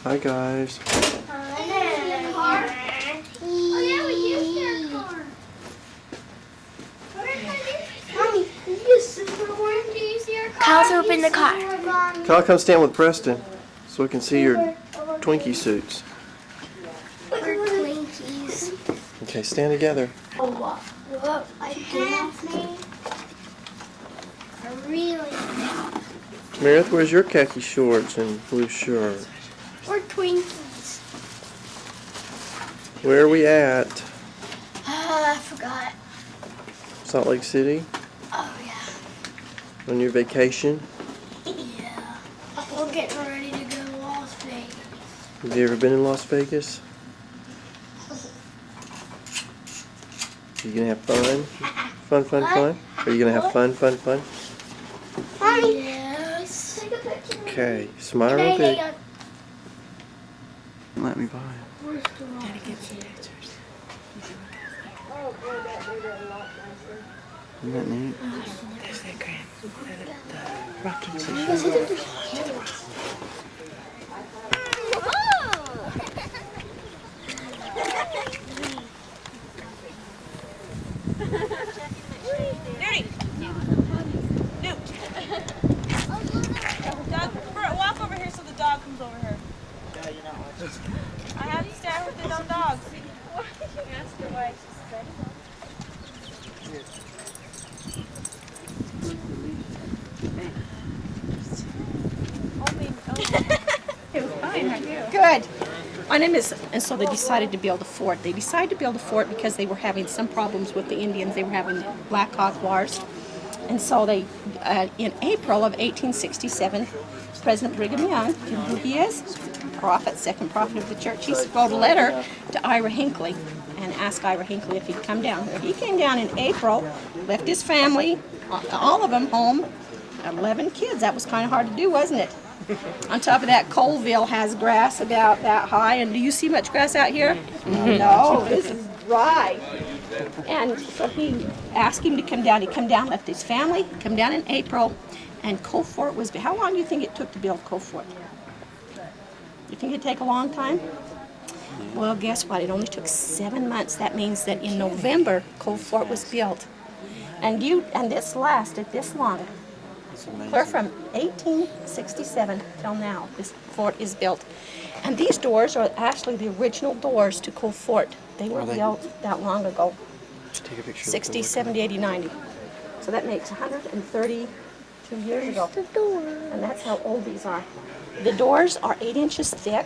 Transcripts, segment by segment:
Hi guys. Oh yeah, we used their car. Mommy, do you see our car? Kyle's open the car. Kyle, come stand with Preston so we can see your Twinkie suits. We're Twinkies. Okay, stand together. Oh, whoa. I passed me. Really? Meredith, where's your khaki shorts and blue shirt? We're Twinkies. Where are we at? I forgot. Salt Lake City? Oh, yeah. On your vacation? Yeah. We're getting ready to go to Las Vegas. Have you ever been in Las Vegas? You gonna have fun? Fun? Are you gonna have fun? Mommy. Yes. Okay, smile real big. Let me buy it. Gotta get some pictures. Isn't that neat? There's that grand, the rocking chair. Walk over here so the dog comes over here. I have to stay with the dumb dogs. Ask her why she's Good. My name is, and so they decided to build a fort. They decided to build a fort because they were having some problems with the Indians. They were having Black Hawk Wars. And so they, in April of 1867, President Brigham Young, you know who he is? Prophet, second prophet of the church. He wrote a letter to Ira Hinckley and asked Ira Hinckley if he'd come down here. He came down in April, left his family, all of them home, 11 kids. That was kind of hard to do, wasn't it? On top of that, Colville has grass about that high. And do you see much grass out here? No, this is dry. And so he asked him to come down. He come down, left his family, come down in April, and Cove Fort was. How long do you think it took to build Cove Fort? You think it'd take a long time? Well, guess what? It only took 7 months. That means that in November, Cove Fort was built, and this lasted this long. Clear from 1867 till now, this fort is built. And these doors are actually the original doors to Cove Fort. They were built that long ago. Take a picture. 60, 70, 80, 90. So that makes 132 years ago. And that's how old these are. The doors are 8 inches thick,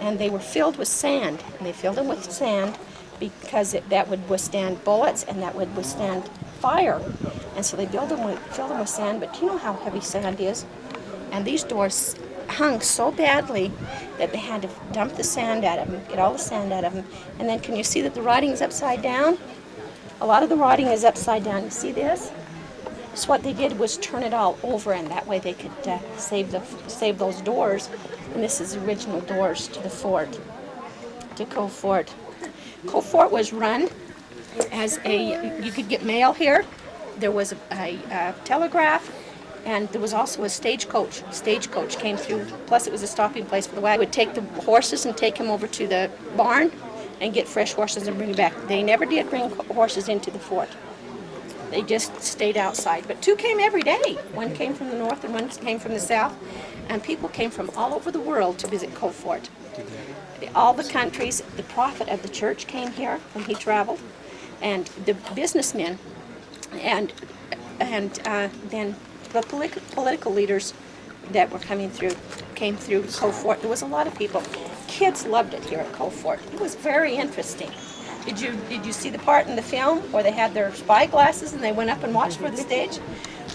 and they were filled with sand. And they filled them with sand because that would withstand bullets and that would withstand fire. And so they fill them with sand, but do you know how heavy sand is? And these doors hung so badly that they had to dump the sand out of them, get all the sand out of them. And then can you see that the writing is upside down? A lot of the writing is upside down. You see this? So what they did was turn it all over, and that way they could save those doors. And this is the original doors to the fort, to Cove Fort. Cove Fort was run as you could get mail here. There was a telegraph, and there was also a stagecoach. Stagecoach came through, plus it was a stopping place for the wagon. Would take the horses and take them over to the barn and get fresh horses and bring them back. They never did bring horses into the fort. They just stayed outside. But two came every day. One came from the north and one came from the south. And people came from all over the world to visit Cove Fort. All the countries. The prophet of the church came here when he traveled. And the businessmen and then the political leaders that were coming through came through Cove Fort. There was a lot of people. Kids loved it here at Cove Fort. It was very interesting. Did you see the part in the film where they had their spy glasses and they went up and watched for the stage?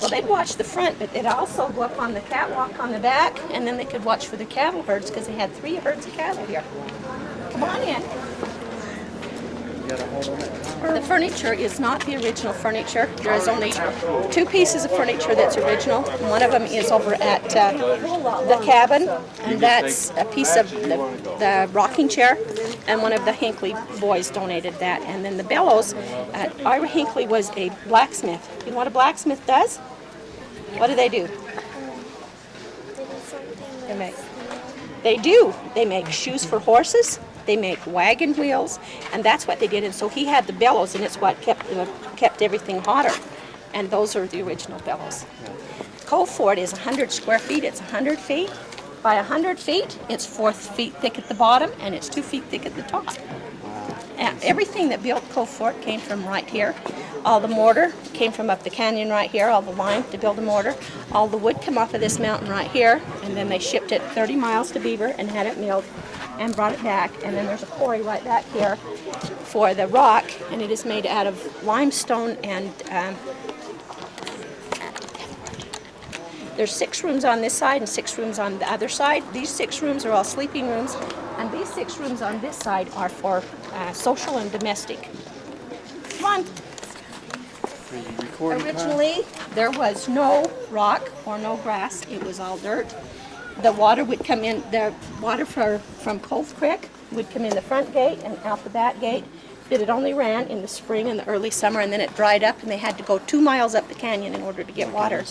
Well, they'd watch the front, but they'd also go up on the catwalk on the back, and then they could watch for the cattle herds because they had 3 herds of cattle here. Come on in. The furniture is not the original furniture. There is only 2 pieces of furniture that's original. One of them is over at the cabin, and that's a piece of the rocking chair, and one of the Hinckley boys donated that. And then the bellows, Ira Hinckley was a blacksmith. You know what a blacksmith does? What do? They make They do. They make shoes for horses. They make wagon wheels, and that's what they did. And so he had the bellows, and it's what kept everything hotter. And those are the original bellows. Cove Fort is 100 square feet. It's 100 feet. By 100 feet, it's 4 feet thick at the bottom, and it's 2 feet thick at the top. And everything that built Cove Fort came from right here. All the mortar came from up the canyon right here, all the lime to build the mortar. All the wood come off of this mountain right here, and then they shipped it 30 miles to Beaver and had it milled and brought it back. And then there's a quarry right back here for the rock, and it is made out of limestone and there's 6 rooms on this side and 6 rooms on the other side. These 6 rooms are all sleeping rooms, and these 6 rooms on this side are for social and domestic. Come on. Originally, there was no rock or no grass. It was all dirt. The water would come in, the water from Cove Creek would come in the front gate and out the back gate. But it only ran in the spring and the early summer, and then it dried up, and they had to go 2 miles up the canyon in order to get water.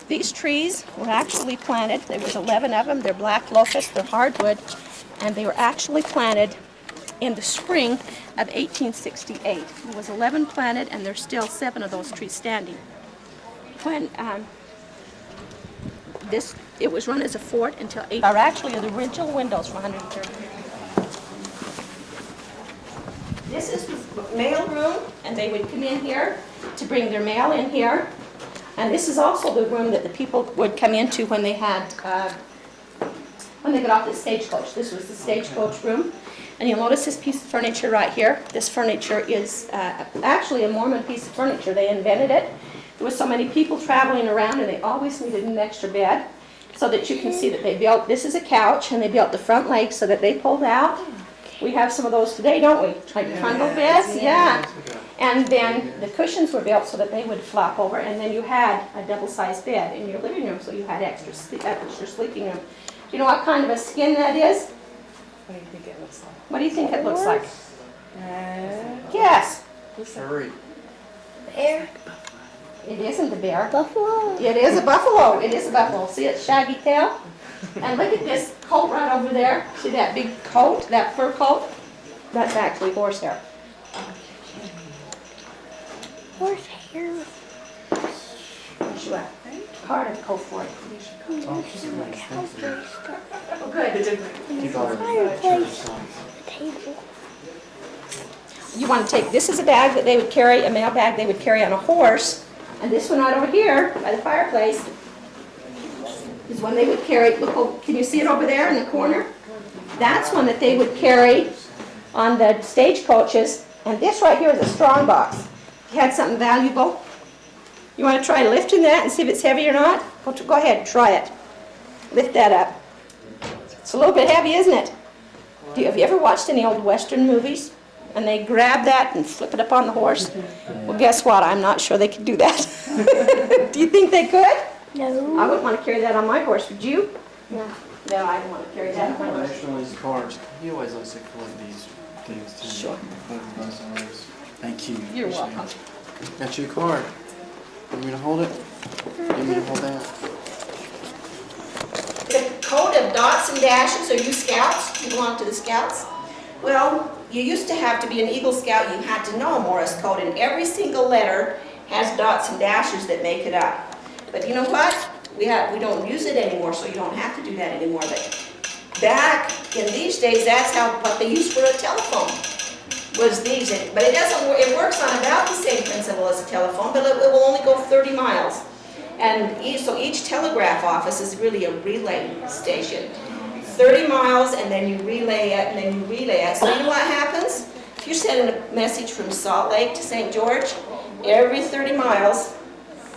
These trees were actually planted. There was 11 of them. They're black locust. They're hardwood, and they were actually planted in the spring of 1868. There was 11 planted, and there's still 7 of those trees standing. When it was run as a fort until are actually the original windows from 130 years. This is the mail room, and they would come in here to bring their mail in here. And this is also the room that the people would come into when they had, when they got off the stagecoach. This was the stagecoach room. And you'll notice this piece of furniture right here. This furniture is actually a Mormon piece of furniture. They invented it. There was so many people traveling around, and they always needed an extra bed, so that you can see that they built, this is a couch, and they built the front legs so that they pulled out. We have some of those today, don't we? Like trundle beds, yeah. And then the cushions were built so that they would flop over, and then you had a double-sized bed in your living room, so you had extra sleeping room. Do you know what kind of a skin that is? What do you think it looks like? What do you think it looks like? Guess. Furry. Bear. It isn't a bear. Buffalo. It is a buffalo. It is a buffalo. See its shaggy tail? And look at this coat right over there. See that big coat, that fur coat? That's actually horsehair. Horsehair. Here's you a card of Cove Fort. Cowboy stuff. Oh, good. Fireplace. Table. You want to take, this is a bag that they would carry, a mail bag they would carry on a horse. And this one right over here by the fireplace is one they would carry. Look, oh, can you see it over there in the corner? That's one that they would carry on the stagecoaches. And this right here is a strong box. If you had something valuable, you want to try lifting that and see if it's heavy or not? Go ahead, try it. Lift that up. It's a little bit heavy, isn't it? Have you ever watched any old Western movies? And they grab that and flip it up on the horse? Well, guess what? I'm not sure they could do that. Do you think they could? No. I wouldn't want to carry that on my horse, would you? No. No, I don't want to carry that on my horse. Actually, these cards. He always likes to collect these things too. Sure. Thank you. You're Appreciate welcome. it. Got you a card. You want me to hold it? You want me to hold that? The coat of dots and dashes, are you scouts? You belong to the scouts? Well, you used to have to be an Eagle Scout. You had to know a Morse code, and every single letter has dots and dashes that make it up. But you know what? We don't use it anymore, so you don't have to do that anymore. But back in these days, that's what they used for a telephone, was these. But it doesn't. It works on about the same principle as a telephone, but it will only go 30 miles. And so each telegraph office is really a relay station. 30 miles, and then you relay it, and then you relay it. So you know what happens? If you're sending a message from Salt Lake to St. George, every 30 miles,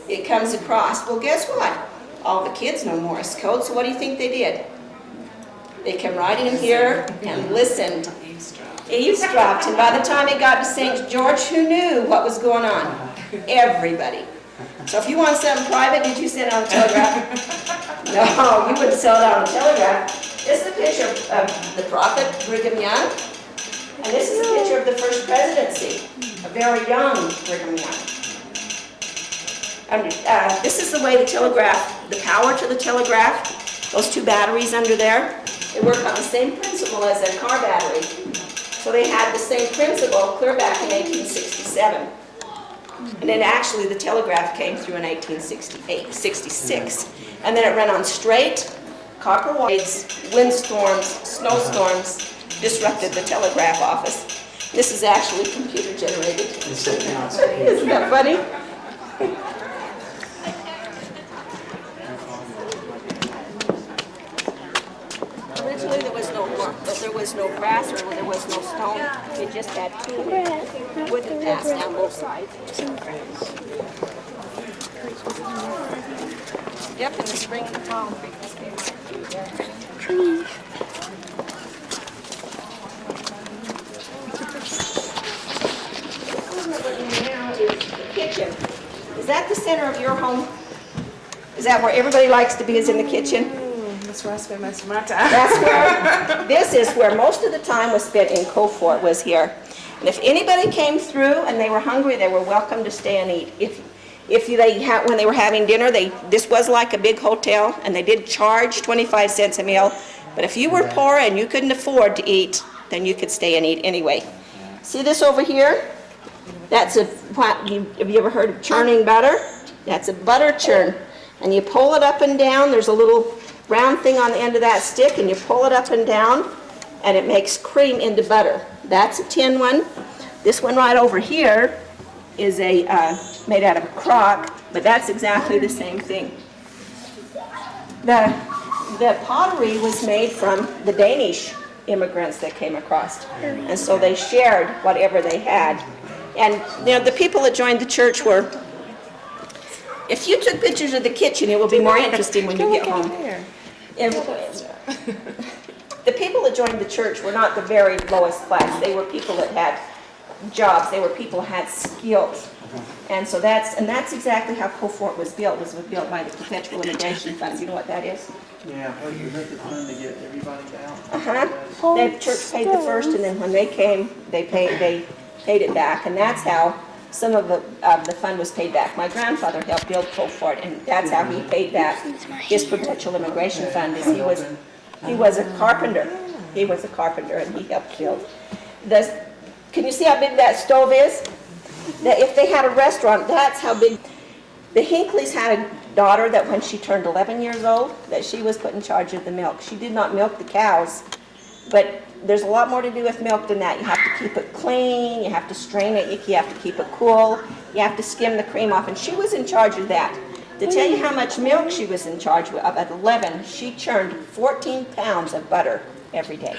it comes across. Well, guess what? All the kids know Morse code, so what do you think they did? They came right in here and listened. Eavesdropped, and by the time it got to St. George, who knew what was going on? Everybody. So if you want something private, did you send it on the telegraph? No, you wouldn't sell it on the telegraph. This is a picture of the prophet, Brigham Young, and this is a picture of the first presidency, a very young Brigham Young. This is the way the telegraph, the power to the telegraph, those 2 batteries under there, They work on the same principle as a car battery. So they had the same principle clear back in 1867. And then actually the telegraph came through in 1866. And then it ran on straight copper wires, windstorms, snowstorms, disrupted the telegraph office. This is actually computer generated. Isn't that funny? Originally there was no grass or there was no stone. They just had two wooden paths down both sides. Yep, in the spring and the fall. The kitchen. Is that the center of your home? Is that where everybody likes to be, is in the kitchen? That's where I spend most of my time. That's where, this is where most of the time was spent in Cove Fort, was here. And if anybody came through and they were hungry, they were welcome to stay and eat. When they were having dinner, this was like a big hotel, and they did charge 25 cents a meal. But if you were poor and you couldn't afford to eat, then you could stay and eat anyway. See this over here? That's have you ever heard of churning butter? That's a butter churn. And you pull it up and down. There's a little round thing on the end of that stick, and you pull it up and down, and it makes cream into butter. That's a tin one. This one right over here is made out of a crock, but that's exactly the same thing. The pottery was made from the Danish immigrants that came across, and so they shared whatever they had. And the people that joined the church were, if you took pictures of the kitchen, it will be more interesting when you get home. The people that joined the church were not the very lowest class. They were people that had jobs. They were people who had skills. And so that's exactly how Cove Fort was built. It was built by the Perpetual Immigration Fund. You know what that is? Yeah, well, you make the fund to get everybody down. The church paid the first, and then when they came, they paid it back, and that's how some of the fund was paid back. My grandfather helped build Cove Fort, and that's how he paid back his Perpetual Immigration Fund. Is he was a carpenter. He was a carpenter, and he helped build. Can you see how big that stove is? That if they had a restaurant, that's how big. The Hinckleys had a daughter that when she turned 11 years old, that she was put in charge of the milk. She did not milk the cows, but there's a lot more to do with milk than that. You have to keep it clean, you have to strain it, you have to keep it cool, you have to skim the cream off, and she was in charge of that. To tell you how much milk she was in charge of at 11, she churned 14 pounds of butter every day.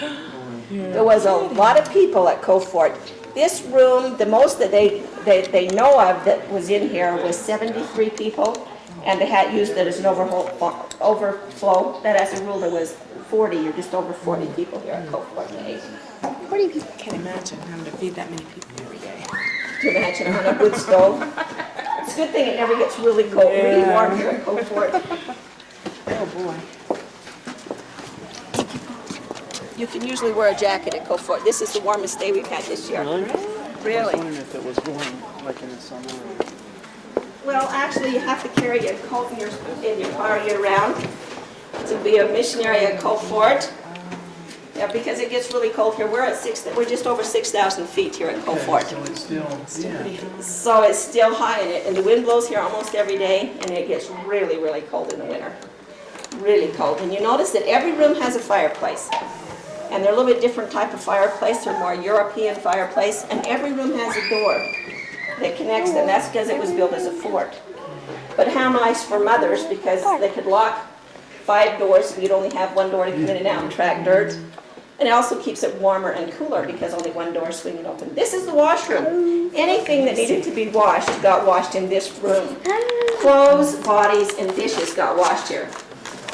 There was a lot of people at Cove Fort. This room, the most that they know of that was in here was 73 people, and they had used it as an overflow. That as a rule there was 40 or just over 40 people here at Cove Fort today. 40 people. I can't imagine having to feed that many people every day. To imagine on a wood stove. It's a good thing it never gets really cold, really warm here at Cove Fort. Oh boy. You can usually wear a jacket at Cove Fort. This is the warmest day we've had this year. Really? I was Really? wondering if it was going like in the summer. Well, actually, you have to carry a coat in your car year round to be a missionary at Cove Fort. Yeah, because it gets really cold here. We're just over 6,000 feet here at Cove Fort. So it's still, yeah. So it's still high in it, and the wind blows here almost every day, and it gets really, really cold in the winter. Really cold. And you notice that every room has a fireplace. And they're a little bit different type of fireplace. They're more European fireplace, and every room has a door that connects them. That's because it was built as a fort. But how nice for mothers, because they could lock 5 doors, so you'd only have one door to come in and out and track dirt. And it also keeps it warmer and cooler because only one door is swinging open. This is the washroom. Anything that needed to be washed got washed in this room. Clothes, bodies, and dishes got washed here.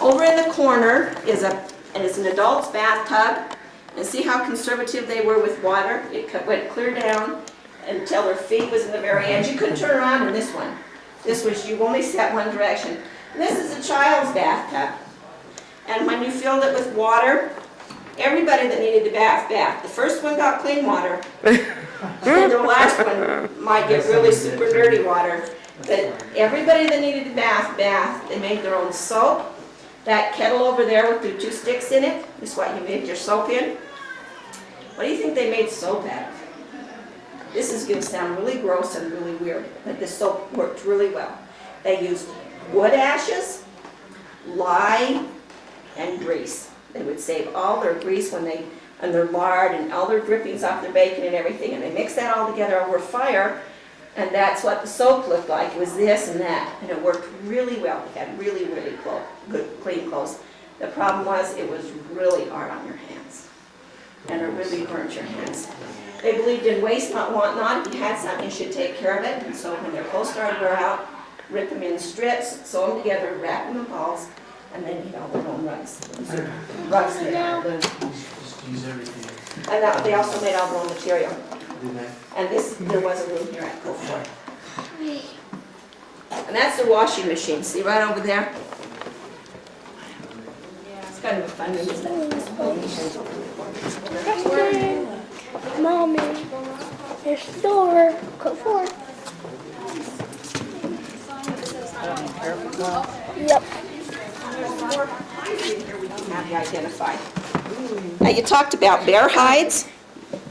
Over in the corner is an adult's bathtub. And see how conservative they were with water? It went clear down until her feet was in the very edge. You couldn't turn around in this one. You only sat one direction. And this is a child's bathtub. And when you filled it with water, everybody that needed a bath. The first one got clean water. And the last one might get really super dirty water. But everybody that needed a bath, they made their own soap. That kettle over there with the 2 sticks in it is what you made your soap in. What do you think they made soap out of? This is going to sound really gross and really weird, but the soap worked really well. They used wood ashes, lye, and grease. They would save all their grease and their lard and all their drippings off their bacon and everything, and they mixed that all together over fire, and that's what the soap looked like. It was this and that, and it worked really well. It had really, really good, clean clothes. The problem was it was really hard on your hands, and it really burnt your hands. They believed in waste not, want not. If you had something, you should take care of it, and so when their clothes started to wear out, rip them in strips, sew them together, wrap them in balls, and then you'd all their own rugs. Rugs made out of them. Use everything. And they also made all their own material. Didn't they? And there was a room here at Cove for it. And that's the washing machine. See right over there? It's kind of a fun room, isn't it? This whole machine's over there. Mommy, your store. Go for it. Yep. Here we can have you identified. Now you talked about bear hides.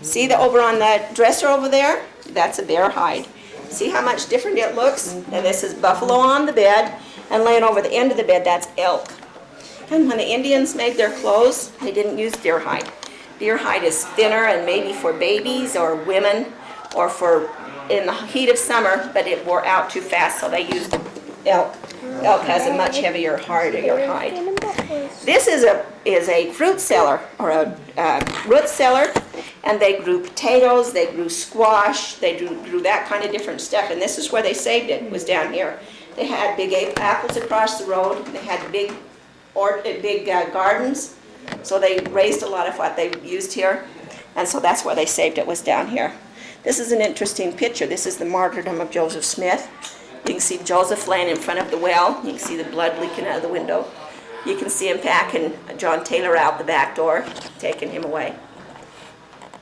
See over on that dresser over there? That's a bear hide. See how much different it looks? And this is buffalo on the bed, and laying over the end of the bed, that's elk. And when the Indians made their clothes, they didn't use deer hide. Deer hide is thinner and maybe for babies or women or for in the heat of summer, but it wore out too fast, so they used elk. Elk has a much heavier, hardier hide. This is a fruit cellar or a root cellar, and they grew potatoes, they grew squash, they grew that kind of different stuff, and this is where they saved it, was down here. They had big apples across the road, they had big gardens, so they raised a lot of what they used here, and so that's where they saved it, was down here. This is an interesting picture. This is the martyrdom of Joseph Smith. You can see Joseph laying in front of the well. You can see the blood leaking out of the window. You can see him packing John Taylor out the back door, taking him away.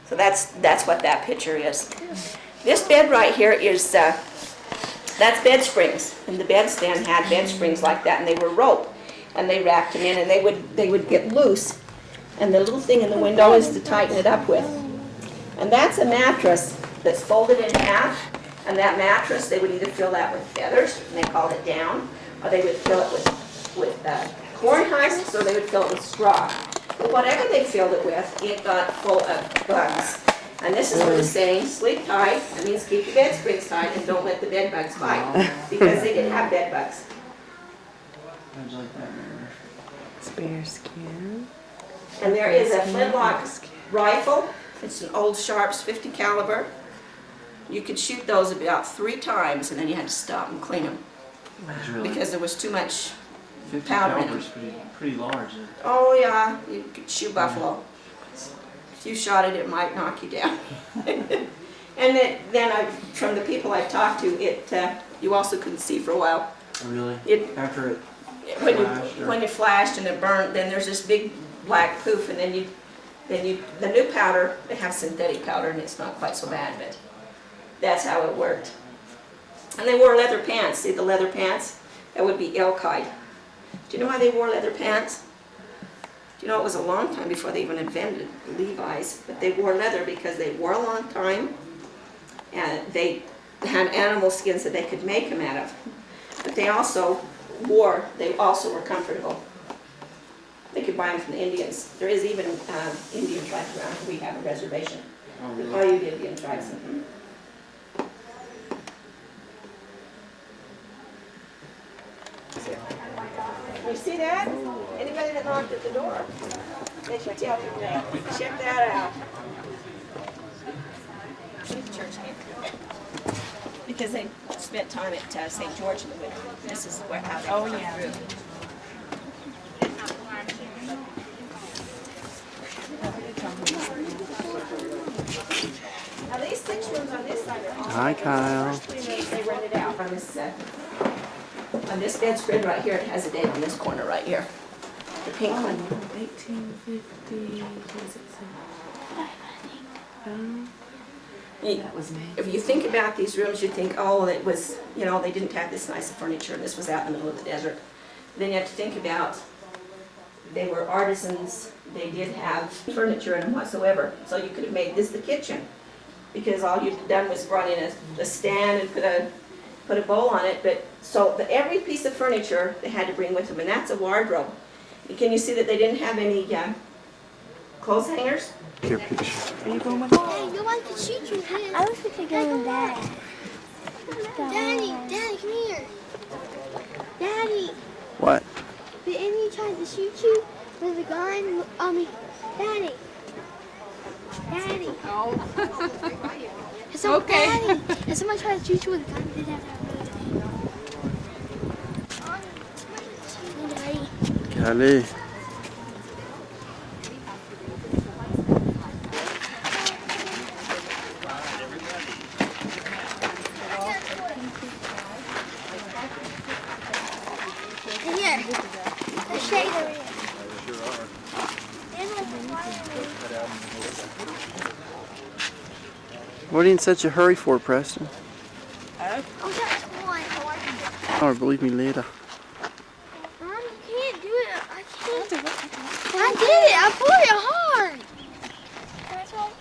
So that's what that picture is. This bed right here is, that's bed springs. And the bed stand had bed springs like that, and they were rope. And they wrapped them in, and they would get loose. And the little thing in the window is to tighten it up with. And that's a mattress that's folded in half. And that mattress, they would either fill that with feathers, and they called it down, or they would fill it with corn husks, or they would fill it with straw. But whatever they filled it with, it got full of bugs. And this is where the saying, sleep tight, that means keep your bed springs tight and don't let the bed bugs bite, because they did have bed bugs. Bear skin. And there is a flintlock rifle. It's an old Sharps 50 caliber. You could shoot those about 3 times, and then you had to stop and clean them Really? because there was too much 50 powder in them. caliber's pretty large. Oh yeah, you could shoot buffalo. If you shot it, it might knock you down. And then from the people I've talked to, you also couldn't see for a while. Oh, really? After it When you flashed and it burned, then there's this big black poof, and then the new powder, they have synthetic powder, and it's not quite so bad, but that's how it worked. And they wore leather pants. See the leather pants? That would be elk hide. Do you know why they wore leather pants? Do you know it was a long time before they even invented Levi's, but they wore leather because they wore a long time, and they had animal skins that they could make them out of. But they also were comfortable. They could buy them from the Indians. There is even Indian tribes around. We have a reservation. Oh, really? All you Indian tribes. You see that? Anybody that knocked at the door, they should tell you that. Check that out. Church name. Because they spent time at St. George in the winter. This is how they come through. Now these 6 rooms on this side are all Hi, Kyle. they rented out on this bedspread right here. It has a date on this corner right here. The pink one. 1850. That was me. If you think about these rooms, you think, oh, it was, they didn't have this nice furniture, and this was out in the middle of the desert. Then you have to think about they were artisans. They did have furniture in them whatsoever. So you could have made this the kitchen, because all you'd done was brought in a stand and put a bowl on it. But so every piece of furniture they had to bring with them, and that's a wardrobe. And can you see that they didn't have any clothes hangers? Your picture. Are you going with Hey, you want to shoot you here? I wish we could go with that. Daddy, come here. Daddy, What? the enemy tried to shoot you with a gun. Daddy. Daddy. Oh. Daddy, if someone tried to shoot you with a gun, they'd have to have a Golly. Here, the shade over here. What are you in such a hurry for, Preston? Oh, that's one. Oh, believe me later. Mom, you can't do it. I can't. I did it. I pulled it hard. That's all.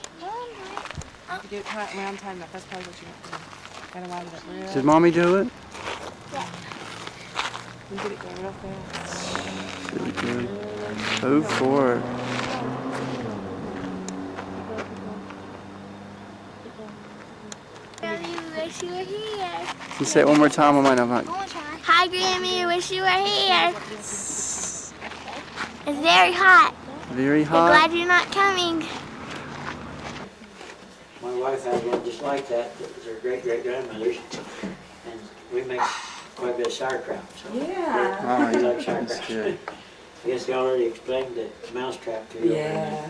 You do it round time enough. That's probably what you have to do. Gotta wind it up real. Did Mommy do it? You get it going real fast. Really good. Oh, 4. Grammy, wish you were here. Can you say it one more time? I might not. Hi, Grammy, wish you were here. It's very hot. Very We're hot. glad you're not coming. My wife had one just like that. It was her great-great-grandmother's, and we make quite a bit of sauerkraut. So Yeah. Oh, we yeah, like that's sauerkraut. good. I guess they already explained the mousetrap to you. Yeah.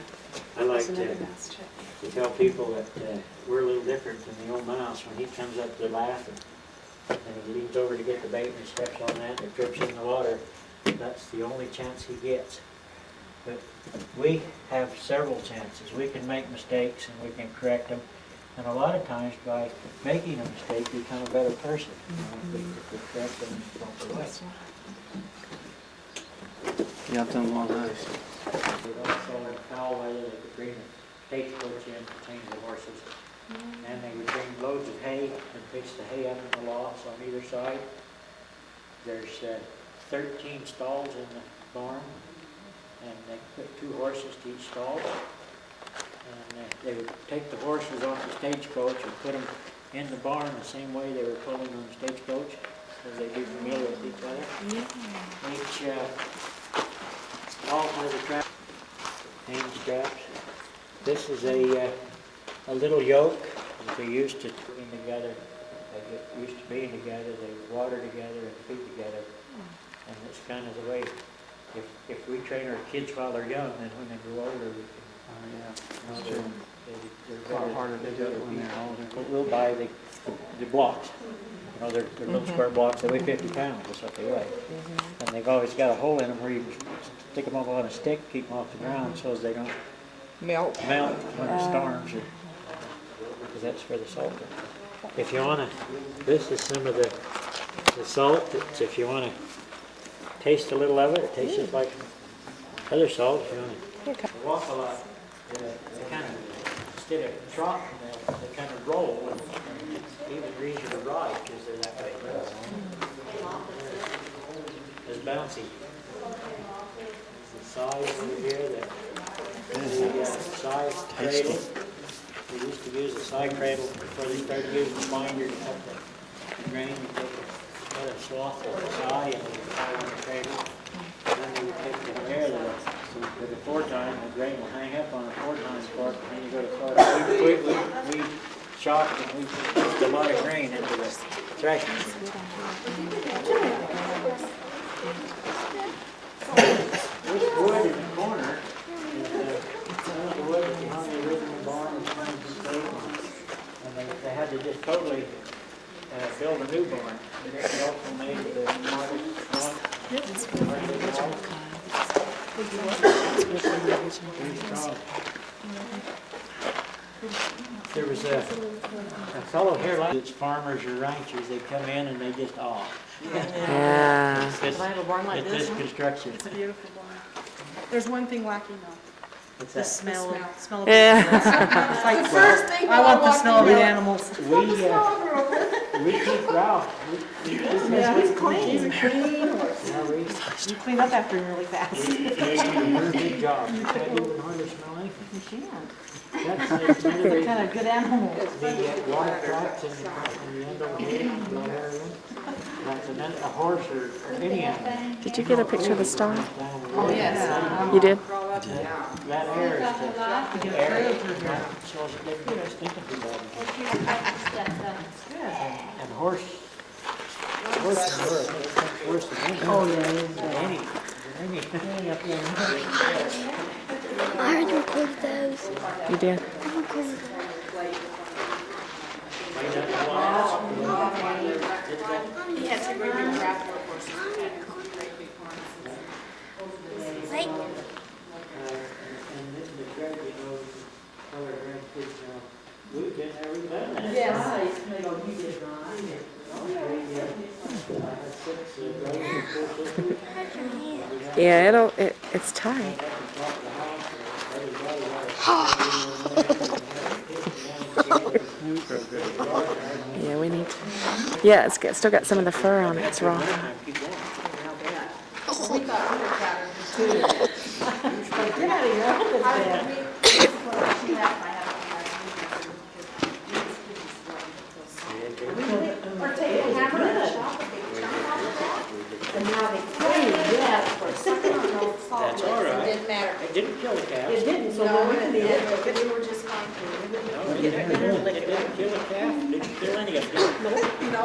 I like That's another to mouse trap. tell people that we're a little different than the old mouse. When he comes up, they're laughing. And he leans over to get the bait and he steps on that and it trips in the water. That's the only chance he gets. But we have several chances. We can make mistakes and we can correct them. And a lot of times by making a mistake, we become a better person. If we correct them in the proper way. Yeah, I've done one of those. They also, in foul weather, they could bring the stagecoach in to change the horses. And they would bring loads of hay and pitch the hay up in the lofts on either side. There's 13 stalls in the barn, and they put 2 horses to each stall. And they would take the horses off the stagecoach and put them in the barn the same way they were pulling on the stagecoach, so they'd be familiar with each other. Each stall has a trap, hand straps. This is a little yoke that they used to being together. They get used to being together. They water together and feed together. And it's kind of the way. If we train our kids while they're young, then when they grow older, we can. They're A lot harder to do it when they're older. We'll buy the blocks. You know, they're little square blocks. They weigh 50 pounds. That's what they weigh. And they've always got a hole in them where you stick them up on a stick, keep them off the ground, so as they don't Melt. melt when it storms, because that's for the salt. If you want to, this is some of the salt. It's, if you want to taste a little of it, it tastes just like other salt. If you want to walk a lot, they kind of, instead of trot, they kind of roll, and it's even easier to ride because they're that way. It's bouncy. The size over here, the side cradle. We used to use the side cradle before they started using the binder to cut the grain. You cut a swath of the side and you tie on the cradle. And then they would take the hair so for the 4 times, the grain will hang up on a 4 times fork, and then you go to fork. We chopped and we put a lot of grain into the threshing machine. This wood in the corner is the wood that behind the original barn was trying to stay on. And they had to just totally build a new barn. They also made the model one. There was a fellow here, like it's farmers or ranchers, they come in and they just awe. Yeah. This, I have a barn like at this this one. construction. It's a beautiful barn. There's one thing lacking though. What's The that? smell of Yeah. It's like, I want the smell of the animals. We keep Ralph. Yeah, he's clean. Yeah, we You clean up after him really fast. do a very good job. You can't even hardly smell anything. You can't. That's He's another a reason. kind of good animal. The water tracks in the end over here, blow area. That's a horse or any animal. Did you get a picture of the star? Oh, yes. You did? That air is the air. So they get us thinking about it. And horse is worse than any. Oh, yeah. Any up there. I already recorded those. You did? I recorded those. He had two great big draft horses. Like, And the Greg, you know, other grandkids, we've been there, we've done that. Yes. I had 6 brothers and 4 sisters. Yeah, it's tight. Yeah, we need to. Yeah, still got some of the fur on it. It's raw. Get out of here. Or take a hammer and a chop a big chunk off of that. And now they clean it for something on those salt That's all licks. right. It didn't matter. It didn't kill the calf. It didn't, so No, we it can didn't, but we were just fine. No, it didn't kill the calf, didn't kill any of it. No,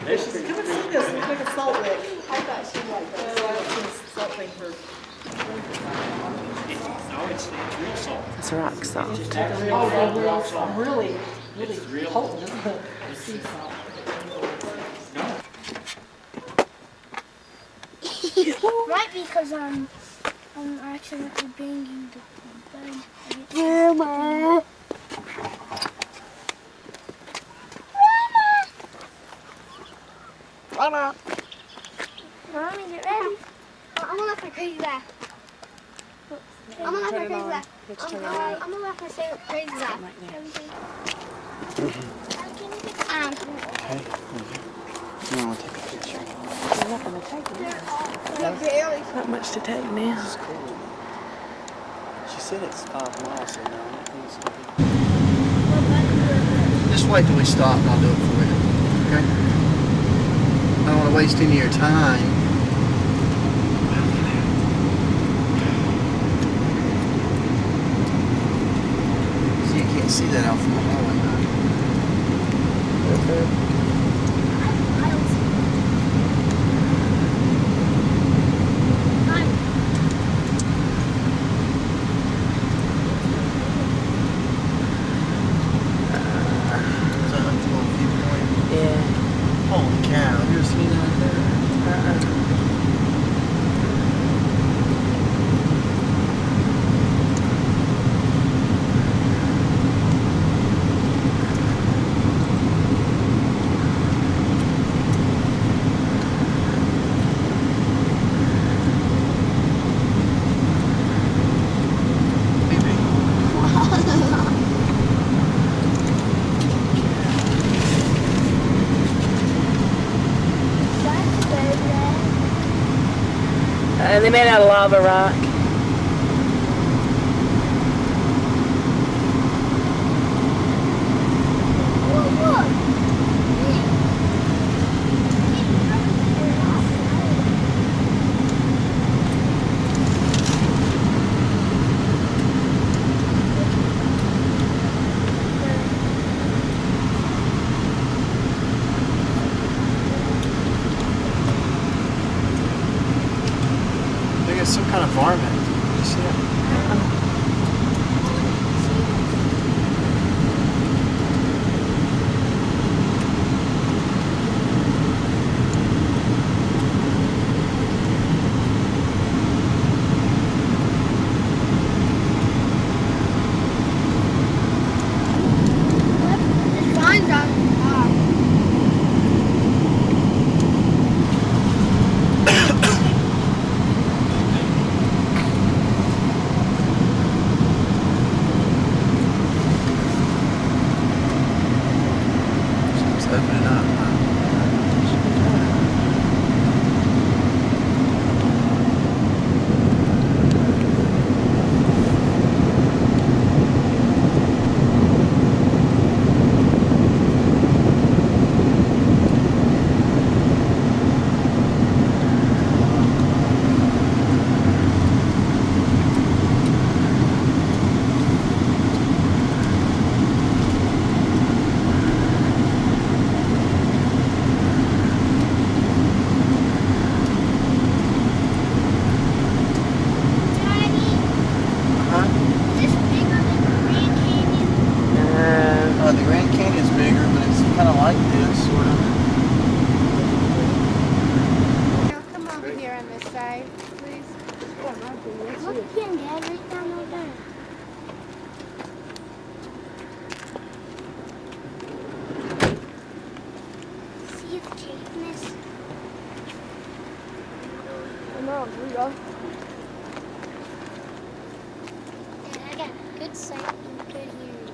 This is Come and see this, it's like a salt lick. I thought she liked Oh, that. I don't see this salt thing for. no, it's real salt. It's rock salt. Oh, really, really potent, isn't it? Sea salt. might be because I'm accidentally banging the thing. Grandma. Grandma. Mommy, get ready. I'm gonna laugh my crazy laugh. I'm gonna laugh my crazy laugh. I'm gonna laugh my crazy laugh. You want to take a picture? I'm not gonna take it. Yeah, barely. Not much to take now. It's cool. She said it's 5 miles, so no, I don't think it's gonna be. Just wait till we stop and I'll do it for you. Okay? I don't want to waste any of your time. So you can't see that out from the hallway. Is that like the little viewpoint? Yeah. Holy cow, you ever seen that out there? They made out of lava rock. I think it's some kind of varmint. You see it? Fine, Dog. Look again, Dad, right down over there. See it's caveness. Come on, here we go. Dad, I got good sight and good hearing.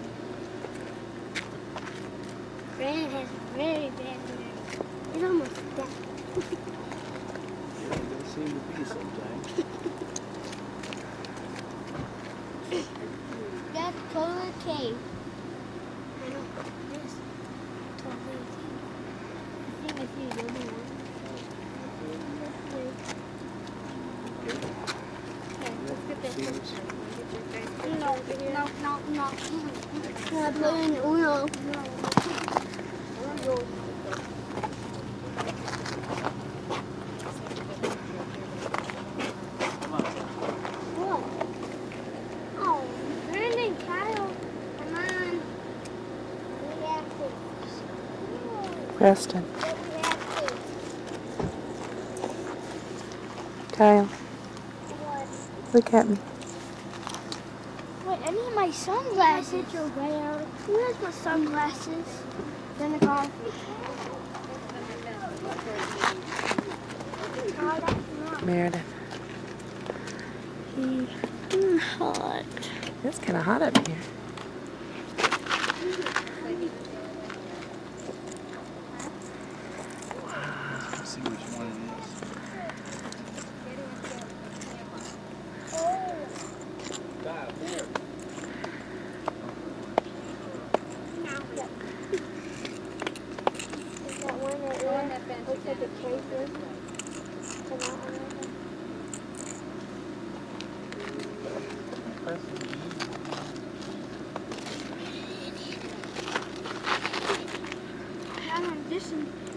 Brandon has very bad hearing. He's almost deaf. Yeah, they seem to be sometimes. That's totally a cave. I know. It is totally a cave. I think I see another one. Okay, let's get this one. No. I'm playing Uno. What? Oh, Brandon, Kyle, come on. We have to. Preston, We have to. Kyle, What? look at me. Wait, I need my sunglasses. Where's my sunglasses? They're in the car. Oh, that's not Meredith. hot. It's kind of hot up here. Let's see which one it is. Is that one right there? Looks like a tracer. To that one right there.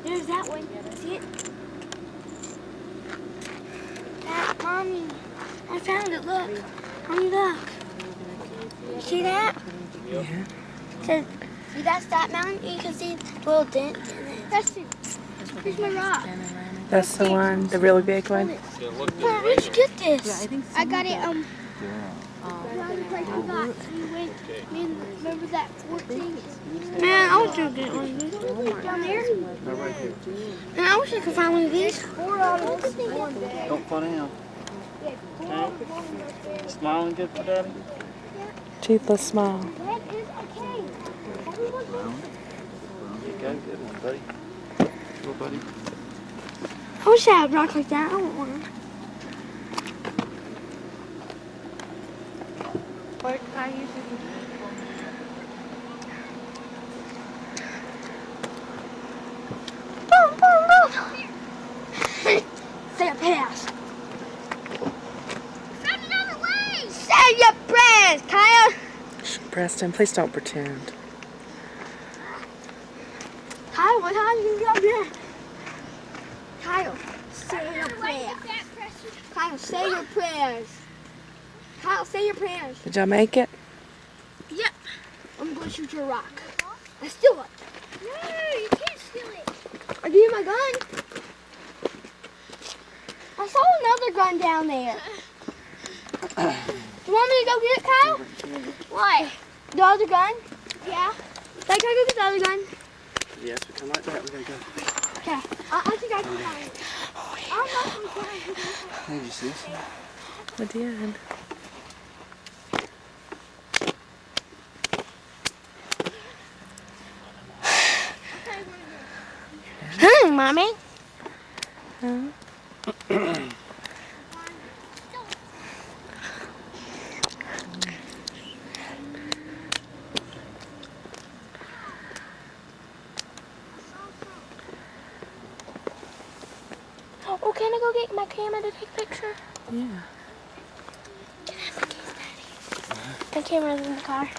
There's that one. See it? That, Mommy. I found it. Look. Mommy, look. You see that? Yeah. It says, see, that's that mountain. You can see the little dent in it. That's it. Here's my rock. That's the one, the really big one. Where did you get this? I got it, around the place we got. We went, remember that 14? Man, I was gonna get one of these. Down there? Right here. Man, I wish I could find one of these. Don't fall down. Okay. Smiling good for Daddy? Toothless smile. That is a cave. You go get one, buddy. Go, buddy. I wish I had a rock like that. I want one. What are you doing? Boom, boom, boom. Say a pass. Found another way. Say your prayers, Kyle. Preston, please don't pretend. Kyle, what time you get up here? Kyle, say your prayers. Kyle, say your prayers. Kyle, say your prayers. Did y'all make it? Yep. I'm going to shoot your rock. I steal it. No, you can't steal it. I give you my gun. I saw another gun down there. Do you want me to go get it, Kyle? Why? The other gun? Yeah. Like, can I go get the other gun? Yes, we come like that. We gotta go. Okay. I think I can find it. I'm not going to find it. Hey, did you see this? I did. Mommy. Huh? Oh, can I go get my camera to take a picture? Yeah. Can I have the case, Daddy? The camera's in the car.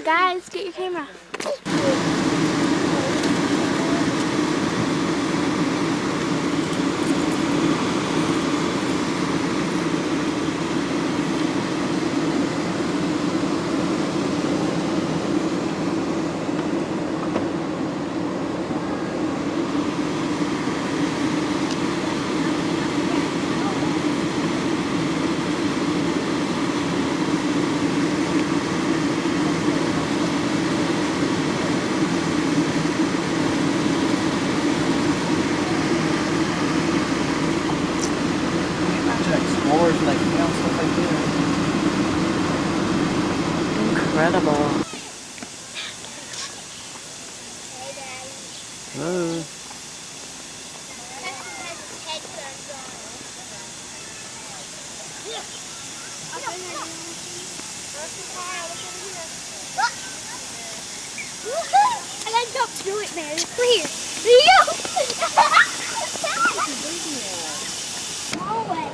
Guys, get your camera. Explorers and they found stuff like Incredible. Hello. I gotta jump through it, man. Clear. I'm all wet.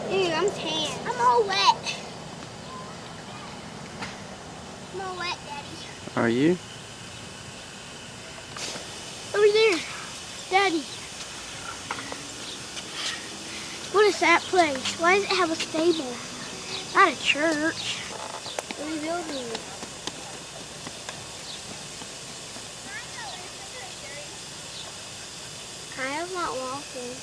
Dude, I'm tan. I'm all wet. I'm all wet, Daddy. Are you? Over there. Daddy. What is that place? Why does it have a stable? Not a church. What are you building? Kyle's not walking.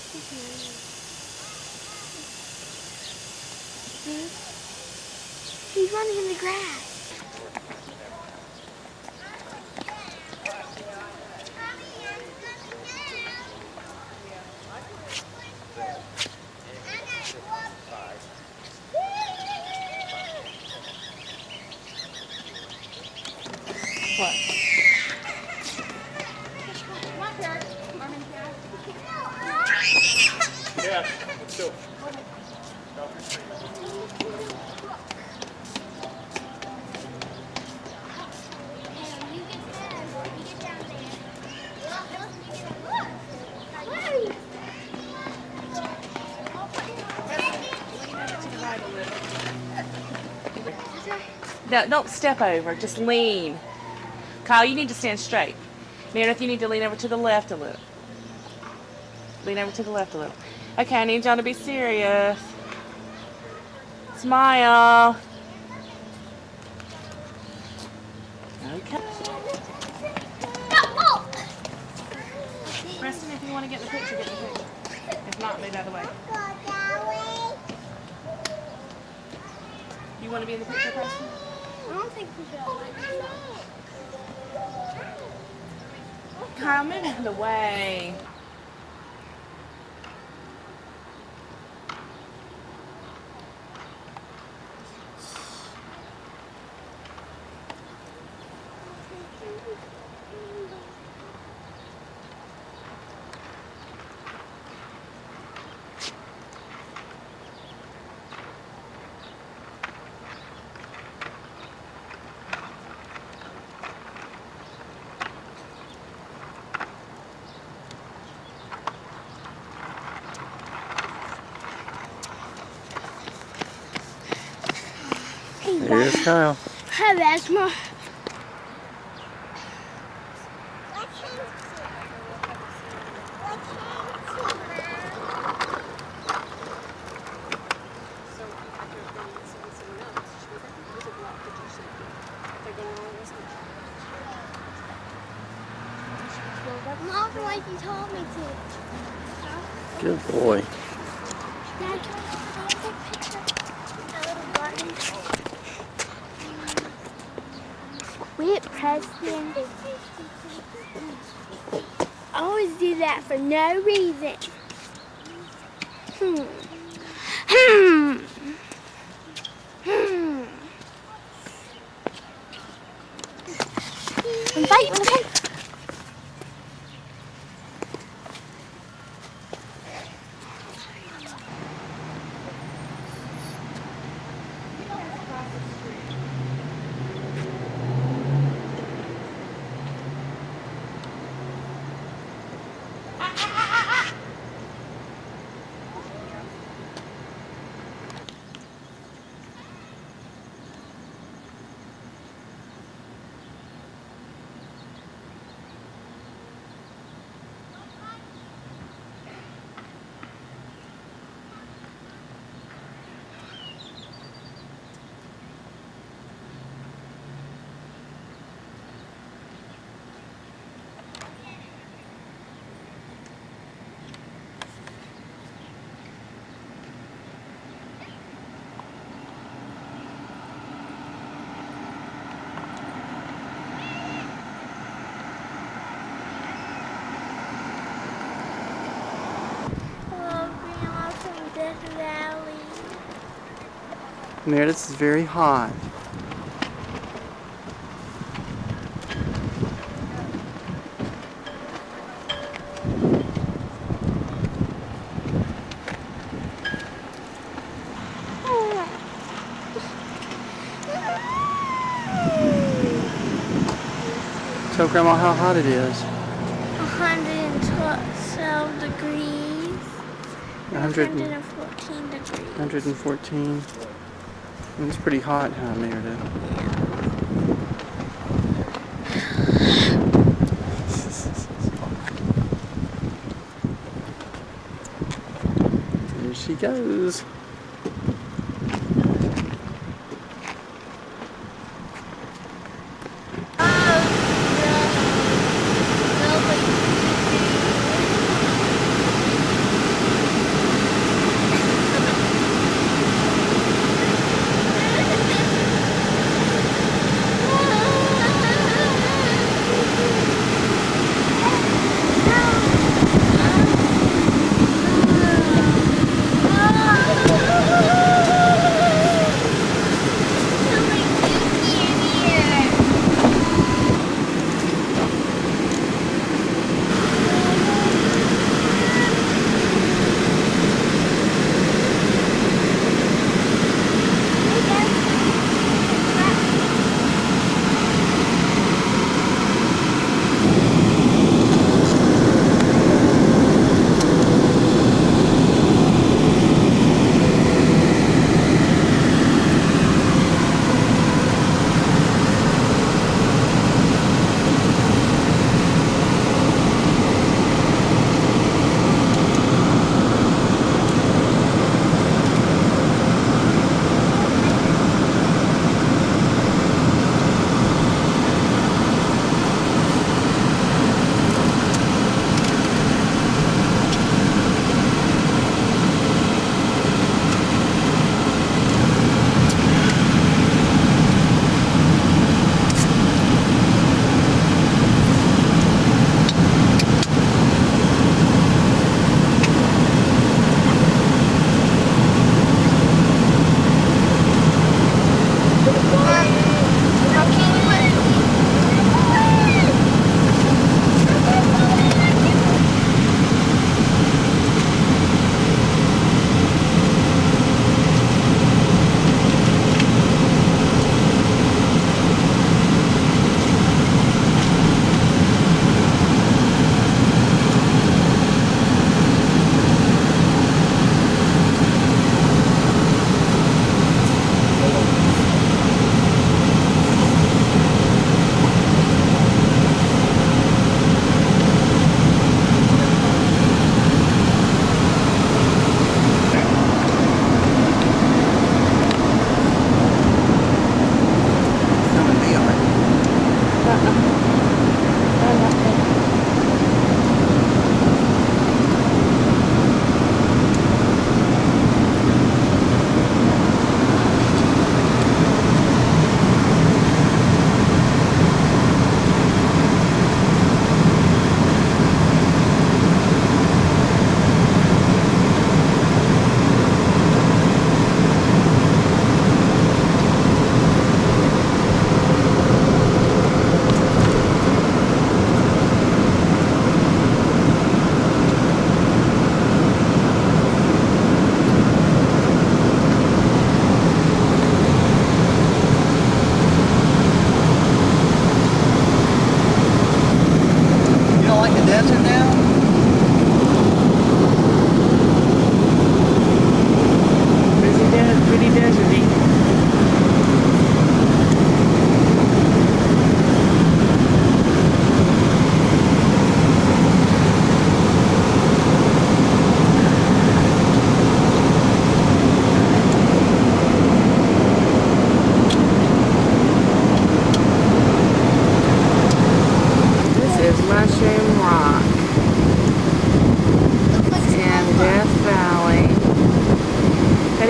He's running in the grass. What? Yeah, let's go. No, don't step over. Just lean. Kyle, you need to stand straight. Meredith, you need to lean over to the left a little. Lean over to the left a little. Okay, I need y'all to be serious. Smile. Okay. Preston, if you want to get in the picture, get in the picture. If not, move out of the way. You want to be in the picture, Preston? I don't think we should. Kyle, move out of the way. Here's Kyle. I have asthma. Not like you told me to. Good boy. Dad, can I take a picture? That little garden. Quit, Preston. I always do that for no reason. I'm fighting. Meredith is very hot. Tell Grandma how hot it is. 112 degrees. 114 degrees. 114. It's pretty hot, huh, Meredith? There she goes.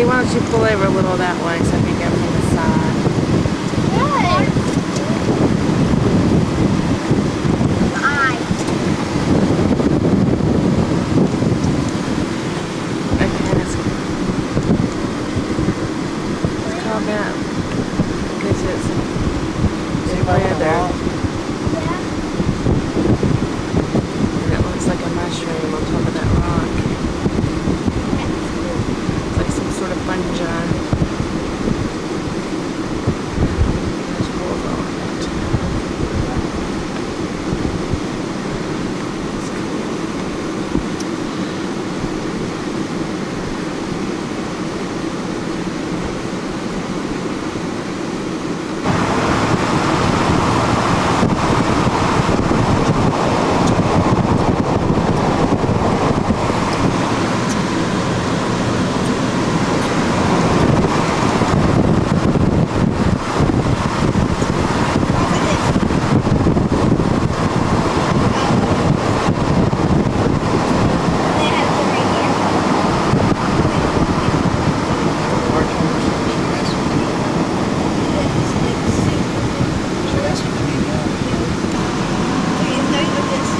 Why don't you pull over a little that way so I can get from the side? Okay, let's go. that because it's Anybody on the weather. lot? And it looks like a mushroom on top of that rock. It's like some sort of fungi. There's holes all in it. It's cool.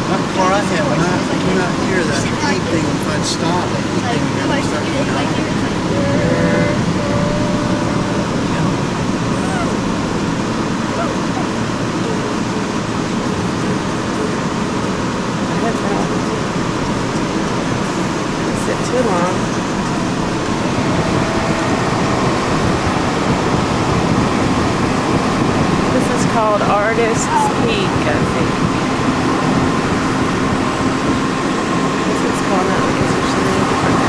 Not before I had, when I came out here, that heat thing, if I'd stop, that heat thing would never start going out. Sit too long. This is called Artist's Peak, I think. This is called that because there's so many different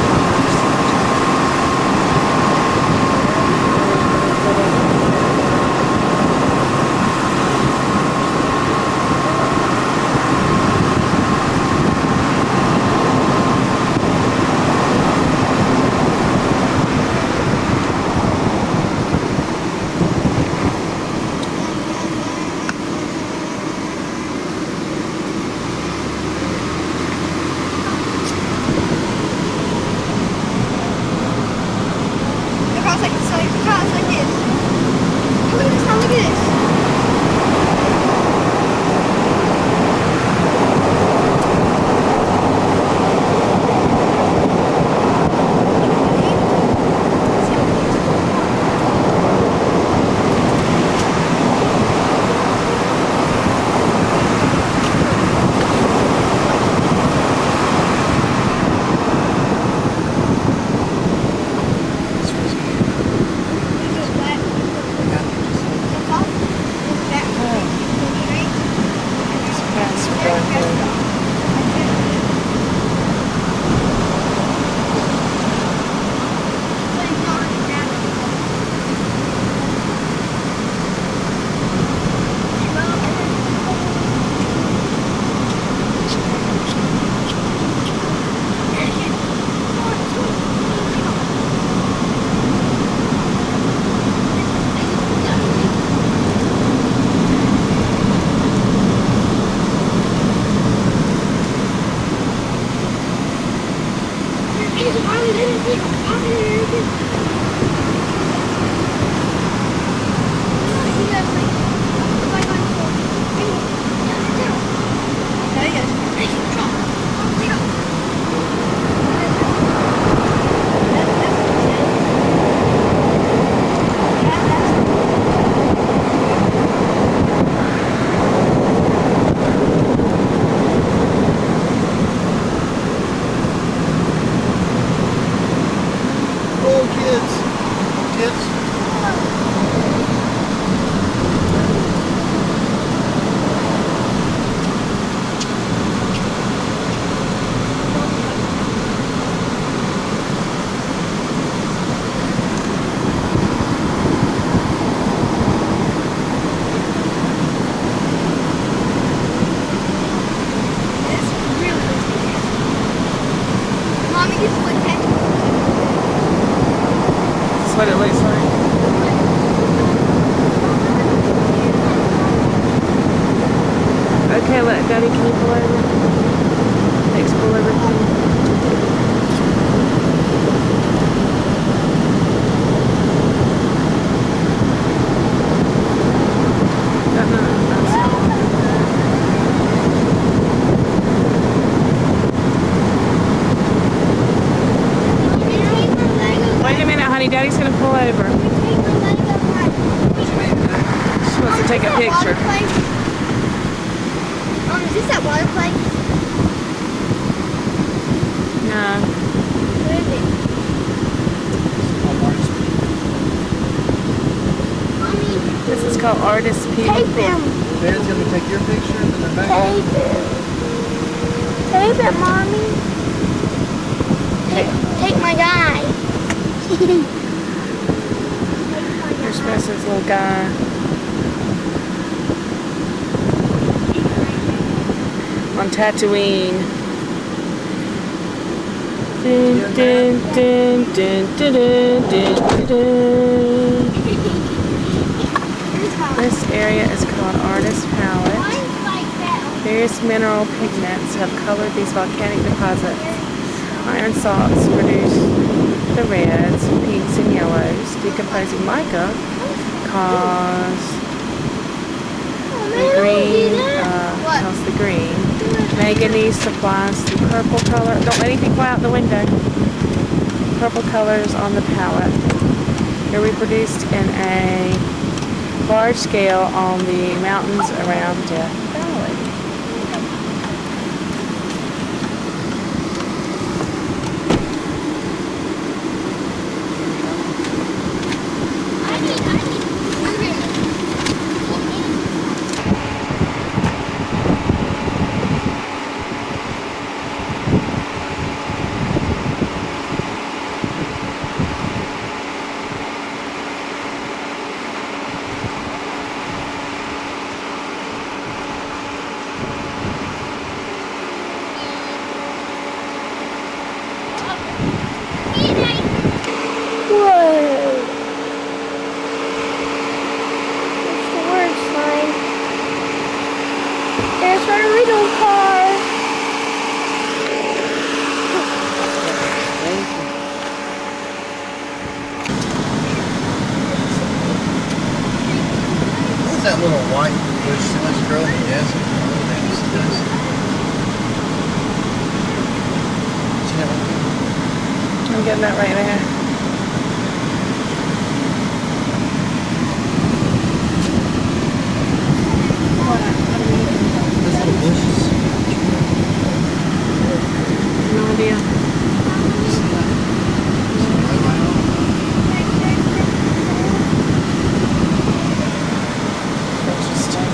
what it looks like. Okay, Daddy, can you pull over? Thanks, pull over. Wait a minute, honey. Daddy's gonna pull over. take a picture. Is this that water place? No. Where is it? Mommy, This is called Artist Peak. tape him. Dad's gonna take your picture and then they're back. Tape him. Tape him, Mommy. Take my guy. Here's Spencer's little guy. On Tatooine. Dun, dun, dun, dun, dun, dun, dun, dun. This area is called Artist Palette. Mine's like that. Various mineral pigments have colored these volcanic deposits. Iron salts produce the reds, pinks, and yellows. Decomposing mica cause the green, cause the green. Manganese supplies the purple color. Don't let anything fly out the window. Purple colors on the palette. They're reproduced in a large scale on the mountains around Death Valley. There's our little car. What's that little white bush much girl in the desert? I'm getting that right there. Those little bushes. No idea. Interesting.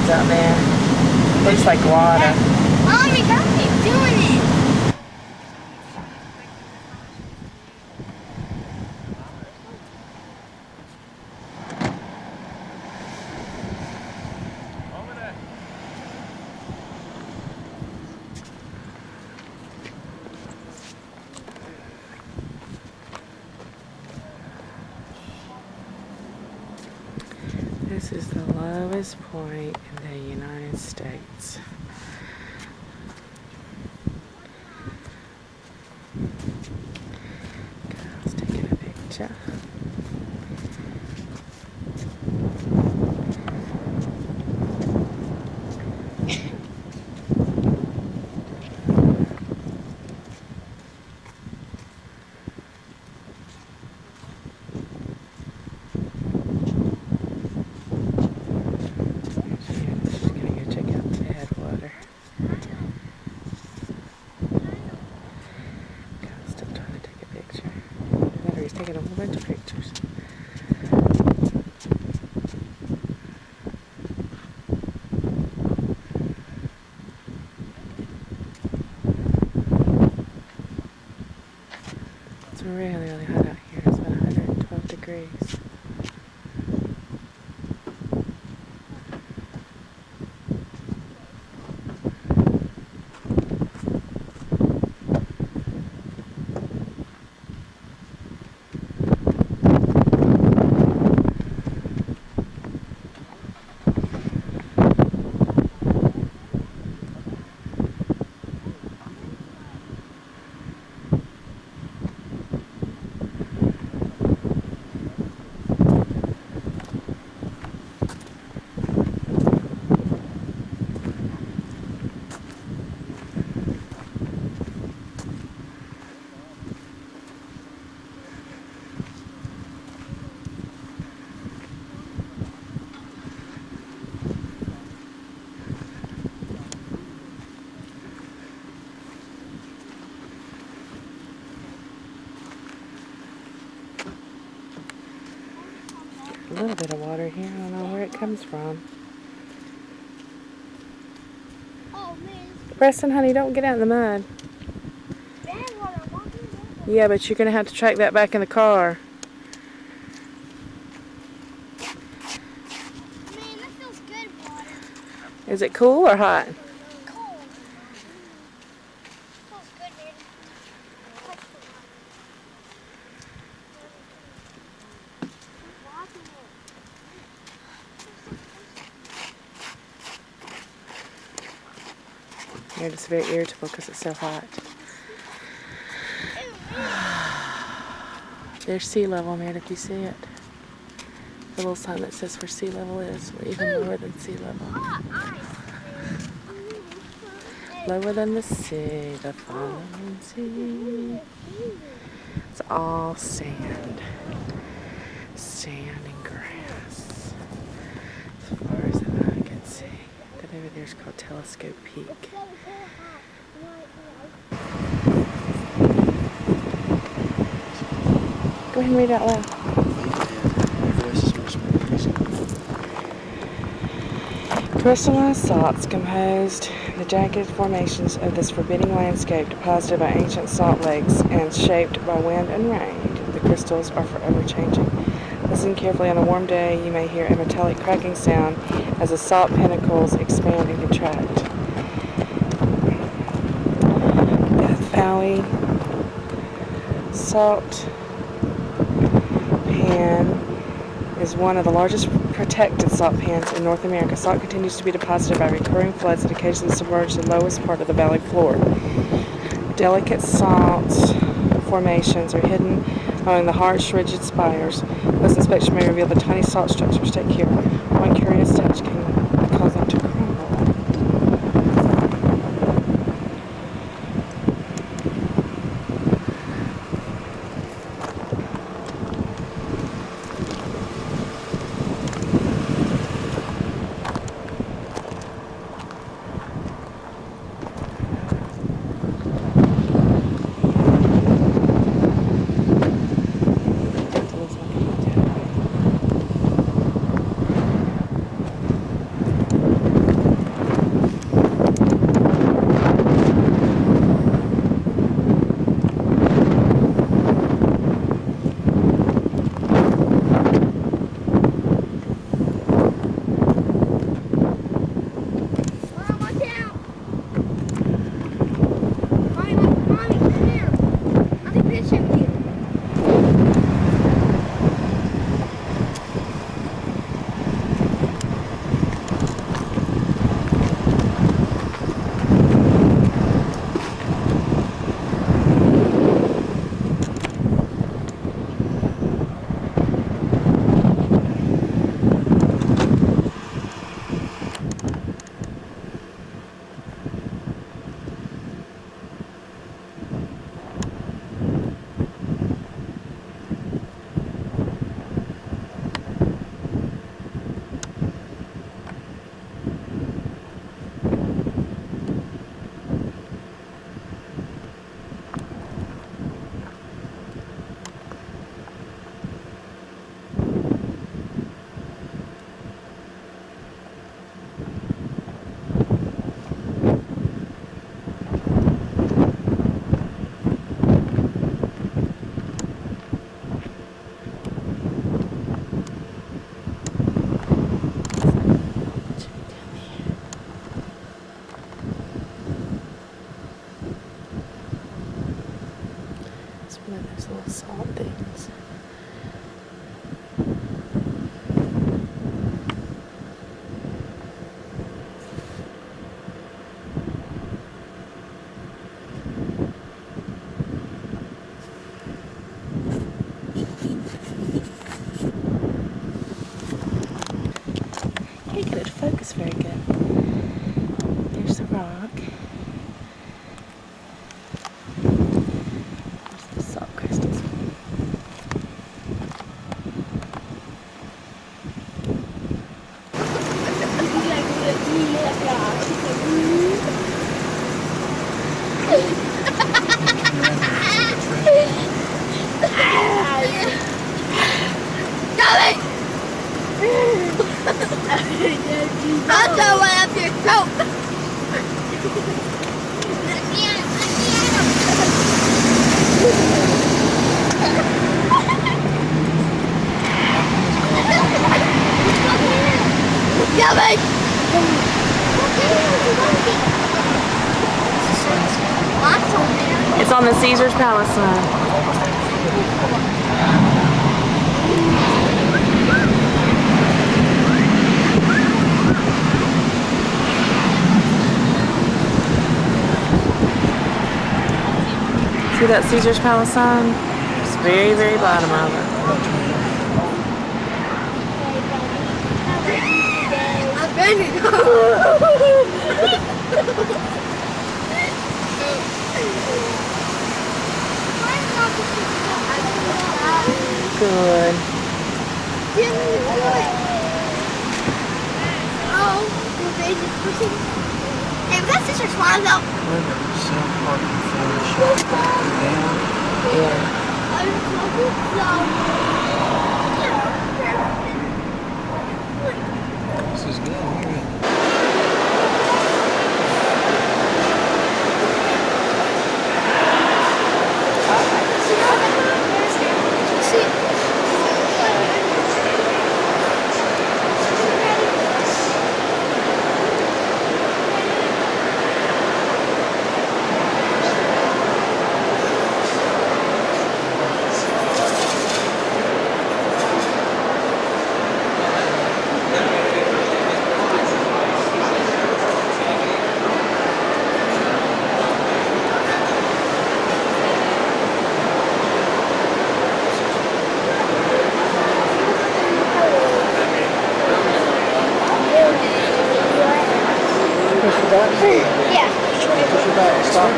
liquids out there. Looks like water. Mom, you got me doing it. This is the lowest point in the United States. Kyle's taking a picture. She's gonna go check out the headwater. Kyle's still trying to take a picture. He's taking a whole bunch of pictures. It's really, really hot out here. It's about 112 degrees. A little bit of water here. I don't know where it comes from. Oh, man. Preston, honey, don't get out in the mud. Bad water. Walking water. Yeah, but you're going to have to track that back in the car. Man, that feels good water. Is it cool or hot? Cold. Feels good, man. Touch the water. Walking it. You're just very irritable because it's so hot. There's sea level, Meredith. You see it? The little sign that says where sea level is. We're even lower than sea level. Lower than the sea, the falling sea. It's all sand. Sand and grass. As far as the eye can see. That over there is called Telescope Peak. Go ahead and read out loud. Crystallized salts composed the jagged formations of this forbidding landscape deposited by ancient salt lakes and shaped by wind and rain. The crystals are forever changing. Listen carefully. On a warm day, you may hear a metallic cracking sound as the salt pinnacles expand and contract. Death Valley Salt Pan is one of the largest protected salt pans in North America. Salt continues to be deposited by recurring floods that occasionally submerge the lowest part of the valley floor. Delicate salt formations are hidden among the harsh, rigid spires. Close inspection may reveal the tiny salt structures. Take care. One curious touch can cause them to crumble. Look at those little salt things. Can't get it to focus very good. There's the rock. There's the salt crystals. I'll throw one up your throat. Yummy! It's on the Caesar's Palace sign. See that Caesar's Palace sign? It's very, very bottom of it. I'm ready. Good. Oh, the baby pushing. Hey, was that Sister Swan though? Yeah. This is good. Look at it. Yeah. Push it back. Stop it.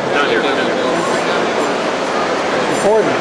Recording.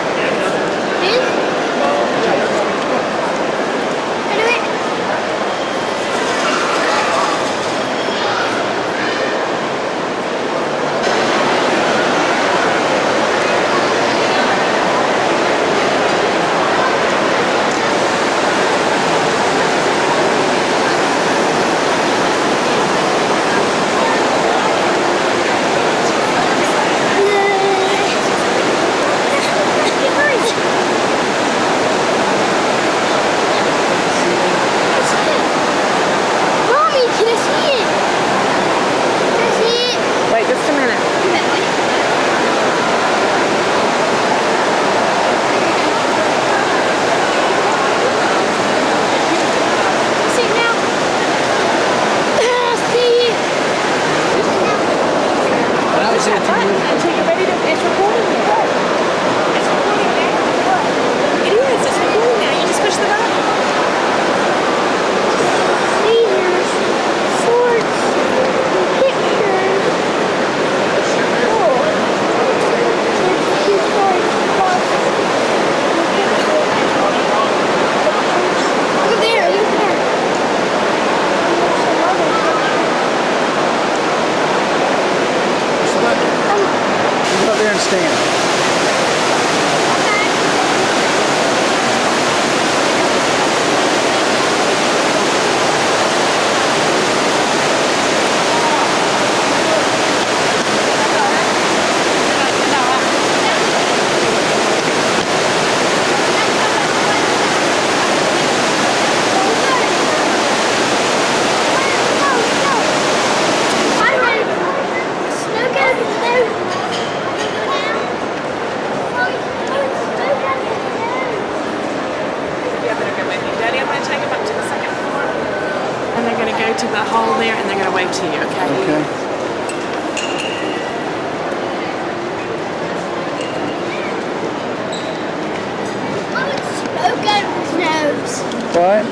Wait just a minute. Until you're ready to, it's recording now. It's recording now. It is, it's recording now. You just push the button. Scissors, swords, pictures. Look there, look there. Go up there and stand. Look at it. What?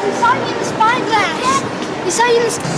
We saw you in the spyglass. We saw you in the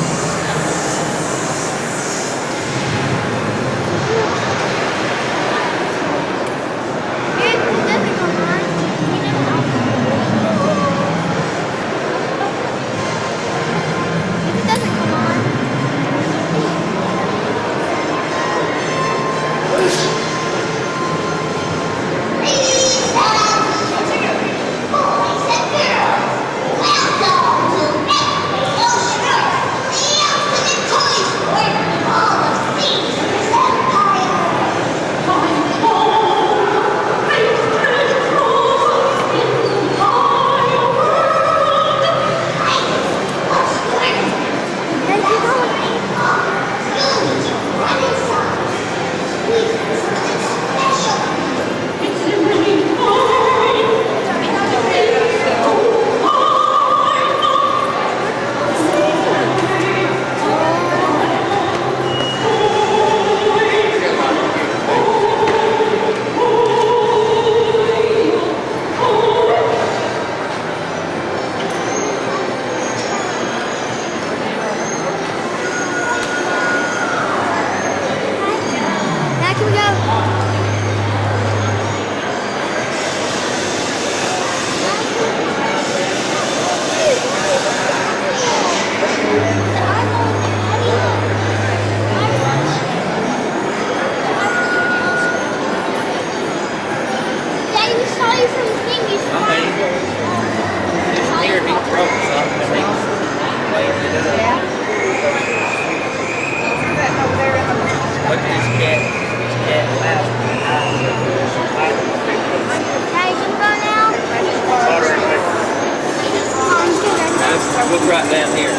Look right down here.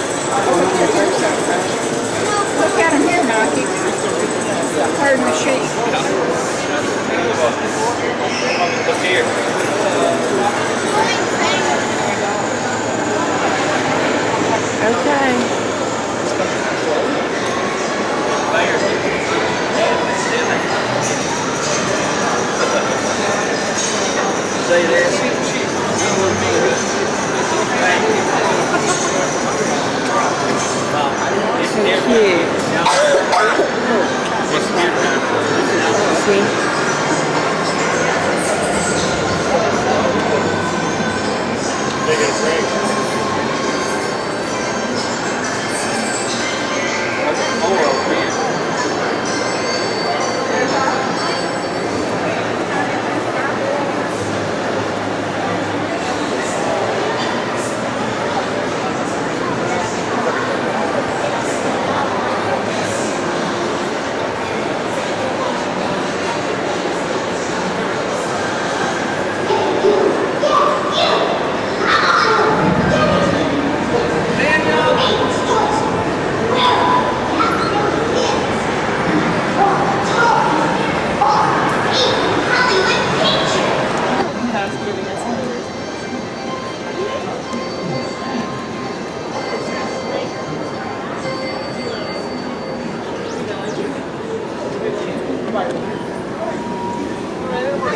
Look at him here now. Pardon the sheep. Look here. Okay. say this. So cute. See?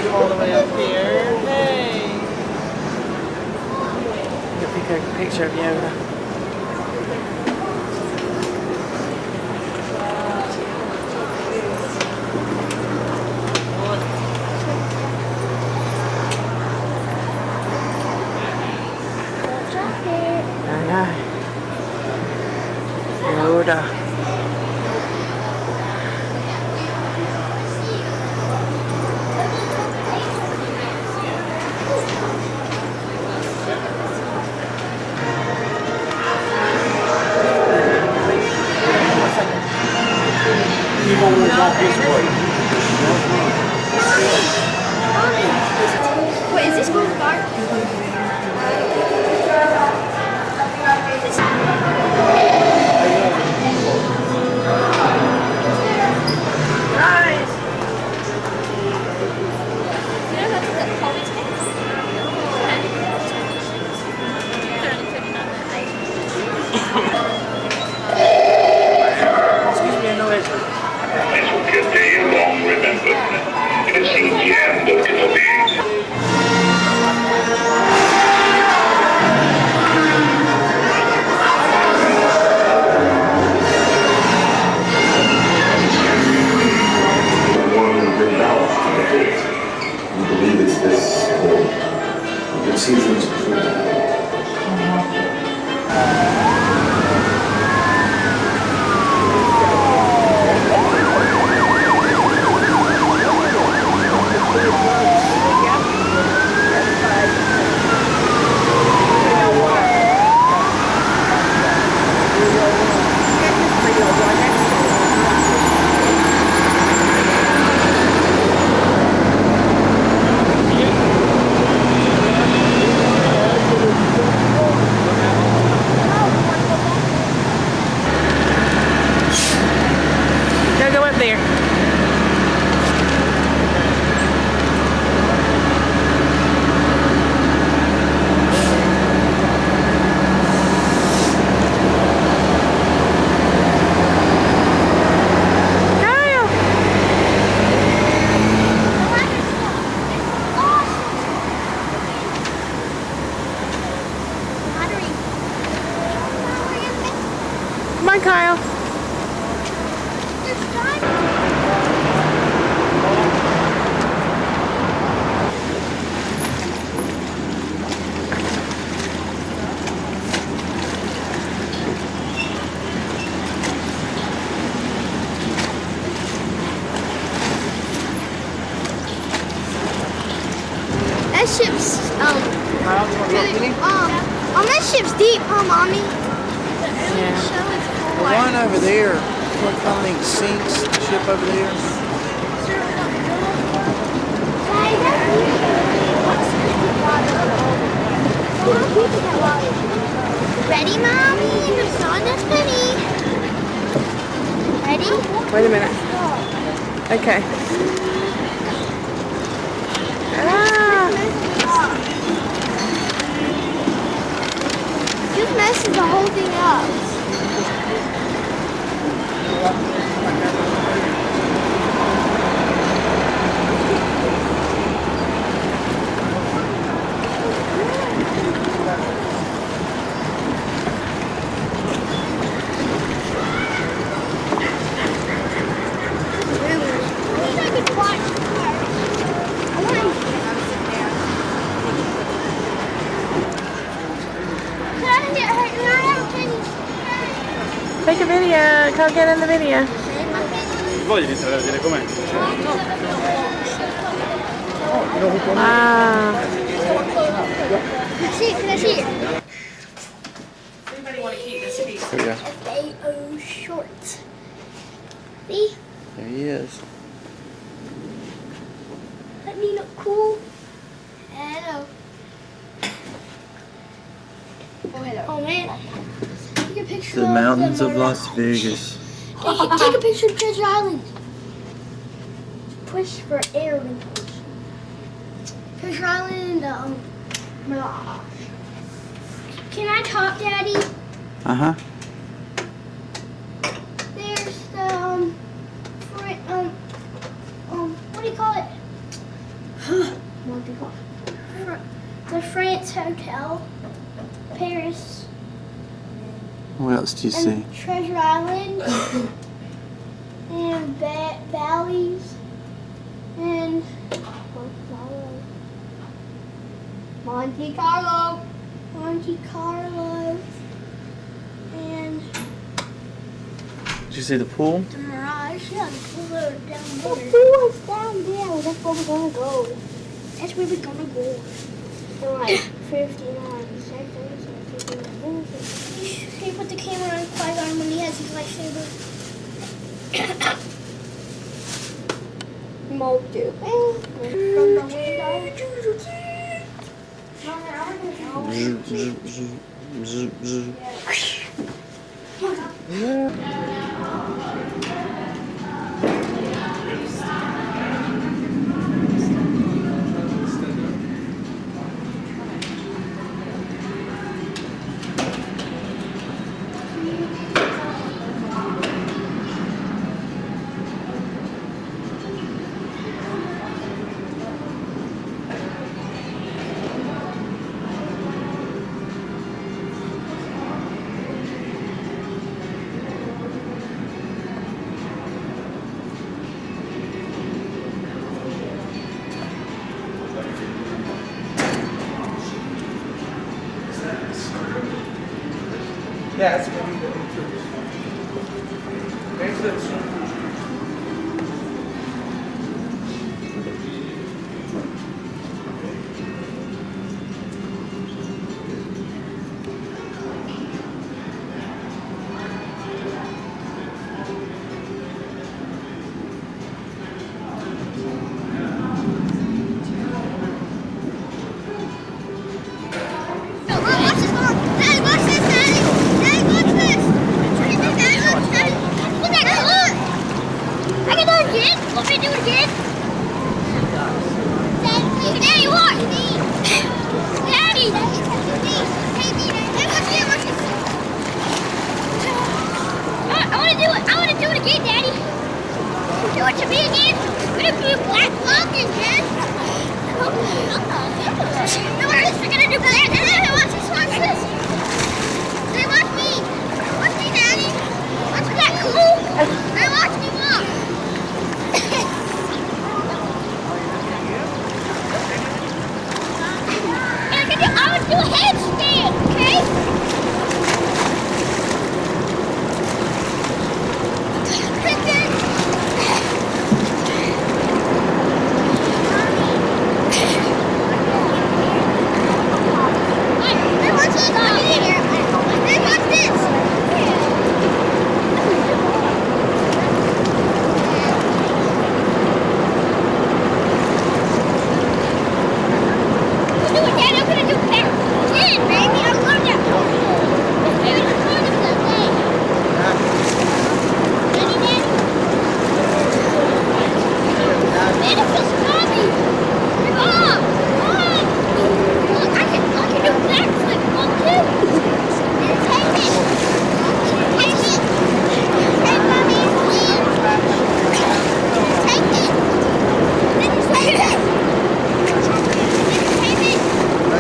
All the way up here. Hey. Take a picture of Yoda. I know. Yoda. Wait, is this going to start? This will be a day long remembered. It has seen the end of Cove. One bring balance to the date. We believe it's this old. You can see things before. Go up there. Kyle. Come on, Kyle. That ship's really that ship's deep, huh, Mommy? Yeah. The one over there, what kind of sinks the ship over there? Ready, Mommy? The sun is ready. Ready? Wait a minute. Okay. Just messes the whole thing up. Come get in the video. Voglio iniziare a vedere com'è. Wow. Can I see it? Can I see it? Anybody want to keep this piece? There we go. FAO shorts. See? There he is. Doesn't he look cool? Hello. Oh, hello. Oh, man. Take a picture The of mountains the of Las Vegas. Take a picture of Treasure Island. Push for air and push. Treasure Island and Mirage. Can I talk, Daddy? Uh-huh. There's the what do you call it? What do you call it? The France Hotel, Paris, What else do you see? and Treasure Island, and valleys, and Monte Carlo, and Did you see the pool? the Mirage. Yeah, the pool down there. The pool is down there. That's where we're gonna go. That's where we're gonna go. Like 59 seconds. He put the camera on Qui-Gon when he has his lightsaber. Mojo. From the window. Yeah, that's what we do.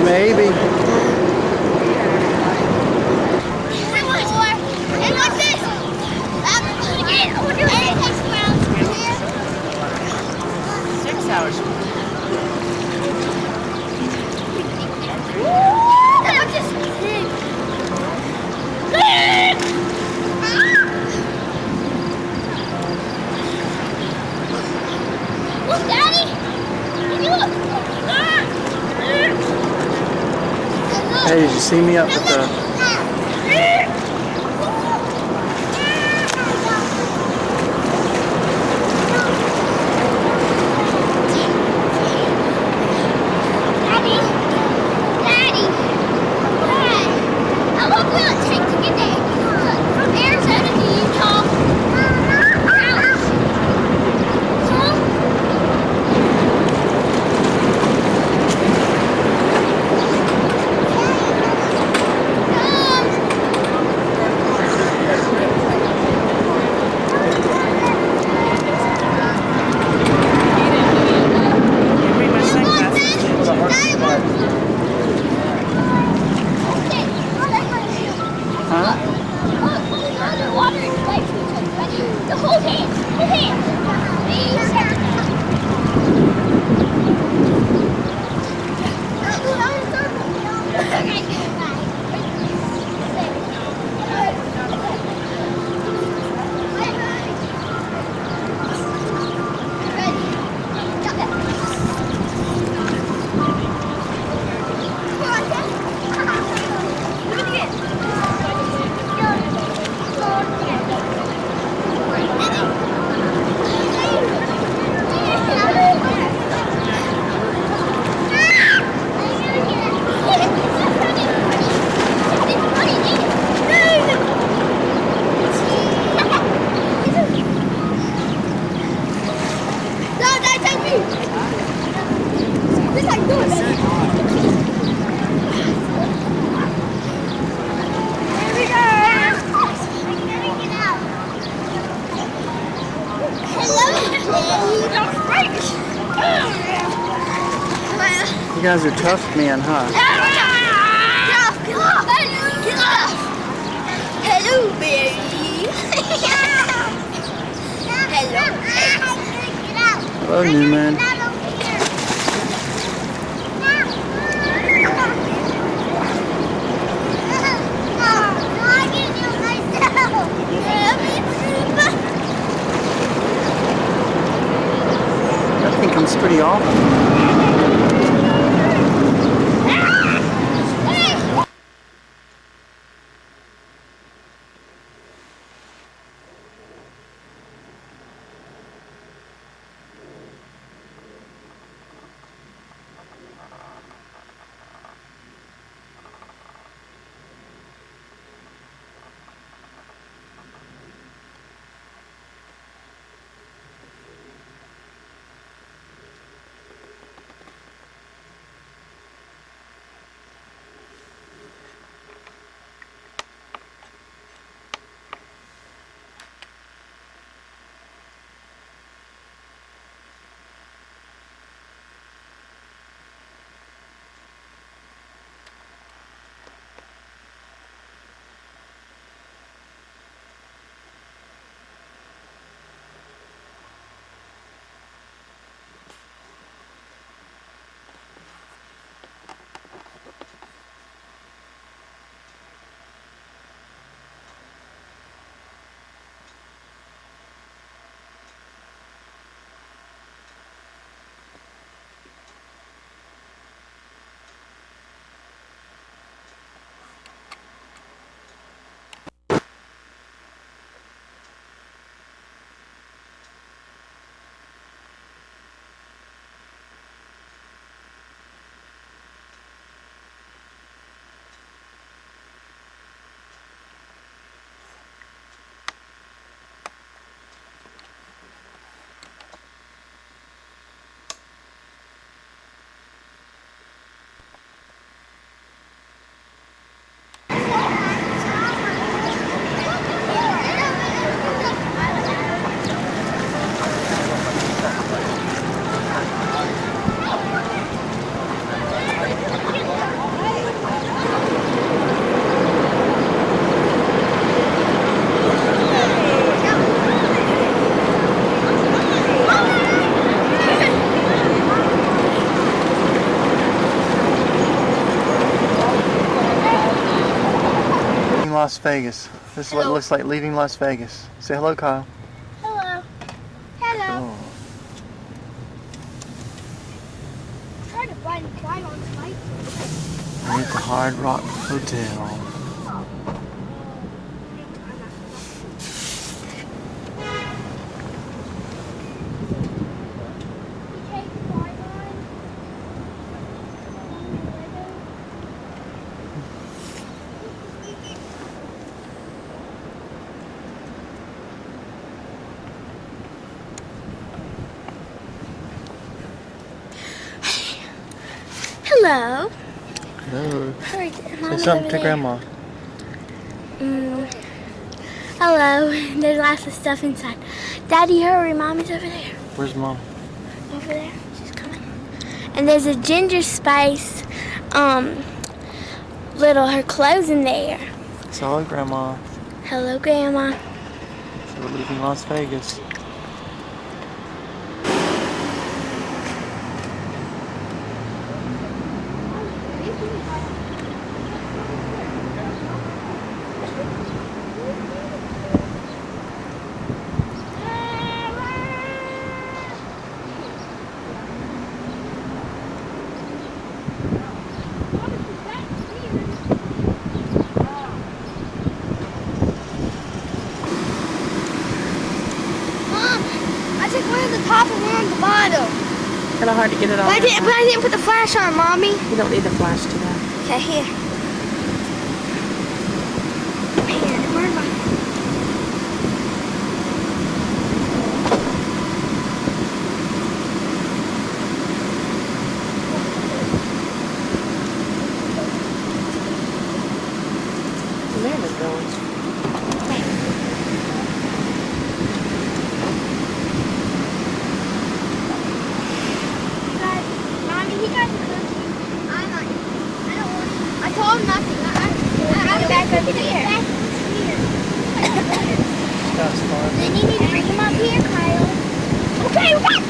Maybe. Hey, did you see me up with the... You guys are tough men, huh? Hello, baby. Hello, Newman. That thing comes pretty often. Las Vegas. This is what it looks like leaving Las Vegas. Say hello, Kyle. Hello. Hello. Oh. Try try to ride on spikes. We're at the Hard Rock Hotel. Hello. Hello. Hurry, Say Mommy's something over to there. Grandma. Hello. There's lots of stuff inside. Daddy, hurry. Mommy's over there. Where's Mom? Over there. She's coming. And there's a ginger spice, her clothes in there. Say hello, Grandma. Hello, Grandma. So we're leaving Las Vegas. I took one at the top and one on the bottom. Kind of hard to get it all. But I didn't put the flash on, Mommy. You don't need the flash to that. Okay, here. Here, where's my... Amanda's going. Mommy, he got the cookie. I don't want it. I told him nothing. I'm back over there. That's fun. Then you need to bring him up here, Kyle. Okay, okay.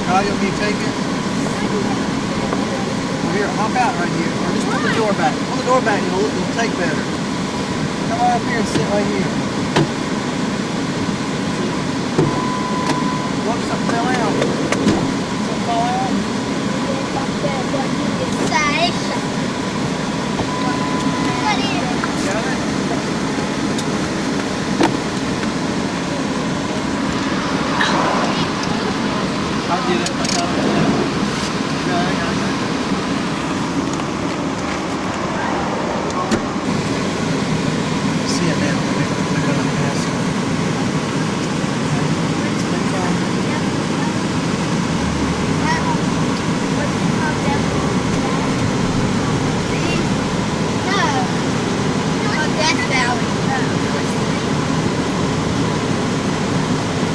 Kyle, you'll be taken? Well, here, hop out right here. Or just pull the door back. Pull the door back and it'll take better. Come on up here and sit right here. What, something fell out? Something fall out? Got it? I'll get it. See it now. They're going to pass it.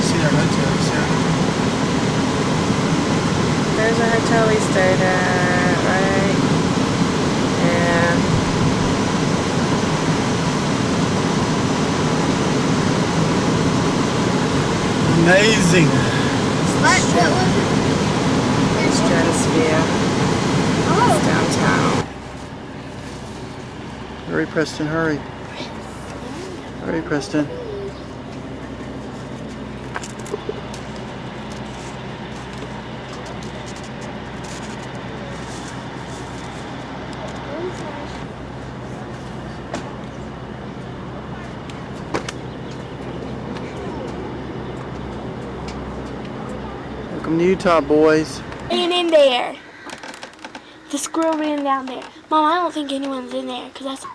See their hotel, Sarah? There's a hotel he stayed at, right? Yeah. Amazing. Stratosphere. It's downtown. Hurry, Preston, hurry. Hurry, Preston. Welcome to Utah, boys. And in there. The squirrel ran down there. Mom, I don't think anyone's in there because that's.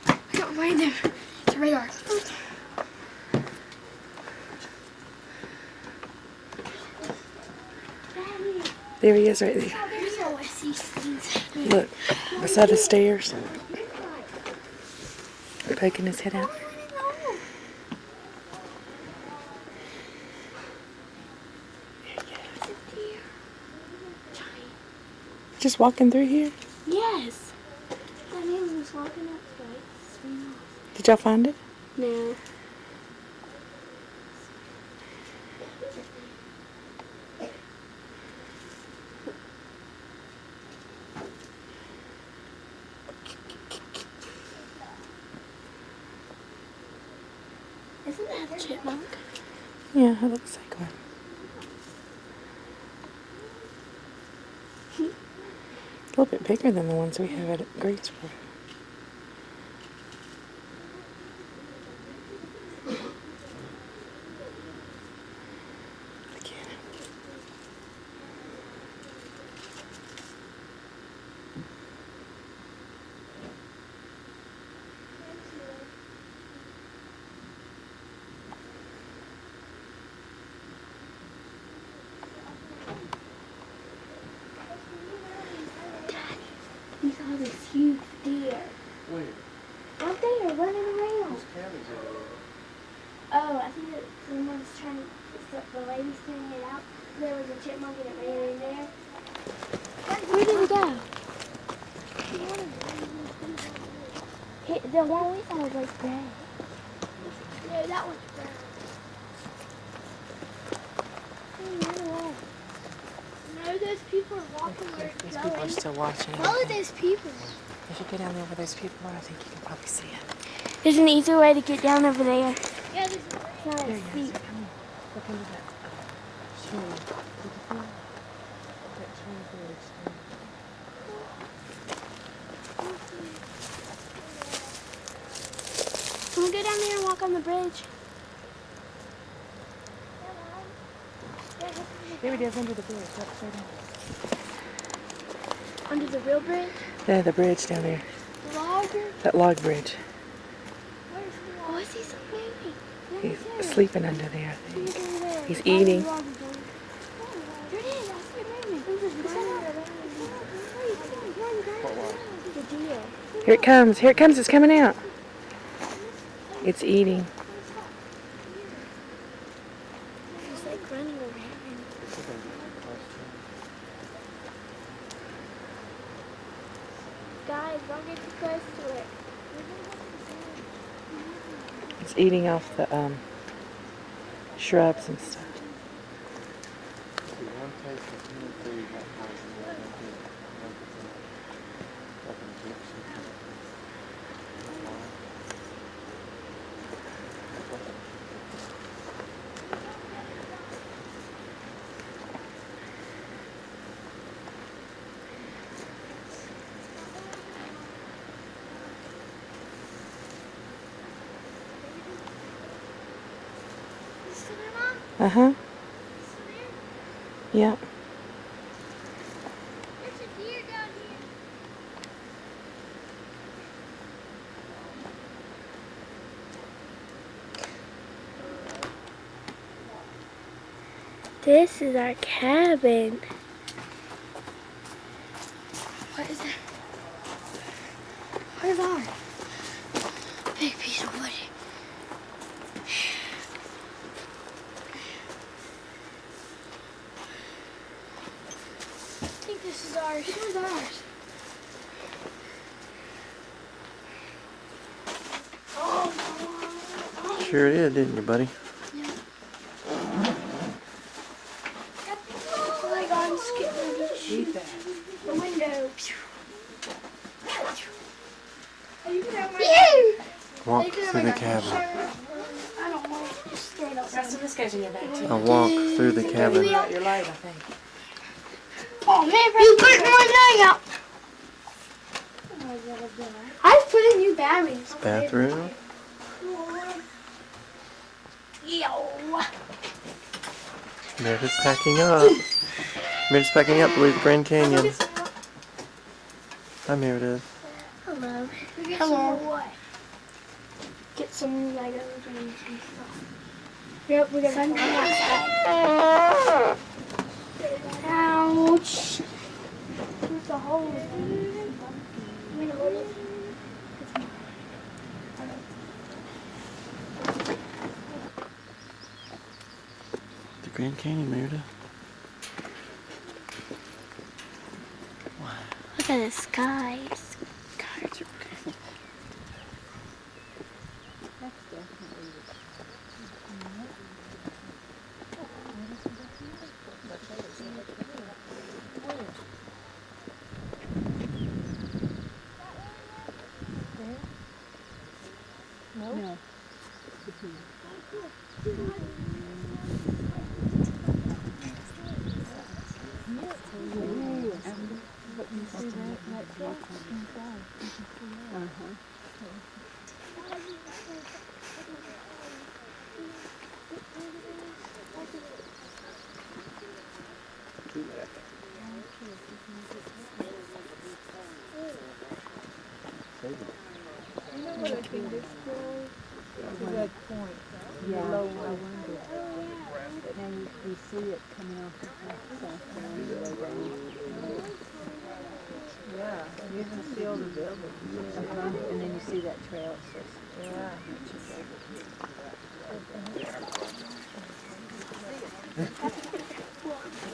I can't find him. It's a radar. There he is right there. Look, beside the stairs. Poking his head out. Just walking through here? Yes. That man was walking up straight. Did y'all find it? No. Isn't that a chipmunk? Yeah, it looks like one. A little bit bigger than the ones we have at Greensboro. We saw this huge deer. Where? Out there, running around. Those cabins over there. Oh, I think that someone's trying to, the lady's cleaning it out. There was a chipmunk and it ran in there. Where did it go? The one we saw was like gray. No, that one's brown. No, those people are walking where it's Those people are going. still watching. Follow those people. If you go down there where those people are, I think you can probably see it. There's an easier way to get down over there. Yeah, there's not There as he is. steep. Come here. Look under that tree. Did you see that tree bridge? Can we go down there and walk on the bridge? There it is under the bridge. That's straight in. Under the real bridge? Yeah, the bridge down there. The log bridge? That log bridge. Oh, I see some baby. He's sleeping under there, I think. Look over there. He's eating. There it is. I see it moving. The deer. Here it comes. Here it comes. It's coming out. It's eating. It's like running around. Guys, don't get too close to it. It's eating off the shrubs and stuff. Uh-huh. Yeah. There's a deer down here. This is our cabin. What is that? What is ours? Big piece of wood. I think this is ours. This is ours. Sure did, didn't you, buddy? Yeah. cabin. I don't want to stay Got some biscuits in your bag too. A walk through the cabin. You're light, I think. Oh man, you put my leg out. I put in new batteries. Bathroom. Yo. Meredith's packing up. Meredith's packing up to leave the Grand Canyon. Hi, Meredith. Hello. Hello. Get some new Legos and some stuff. Yep, we're gonna go outside. Ouch. There's a hole in it. The Grand Canyon, Meredith. Look at the skies.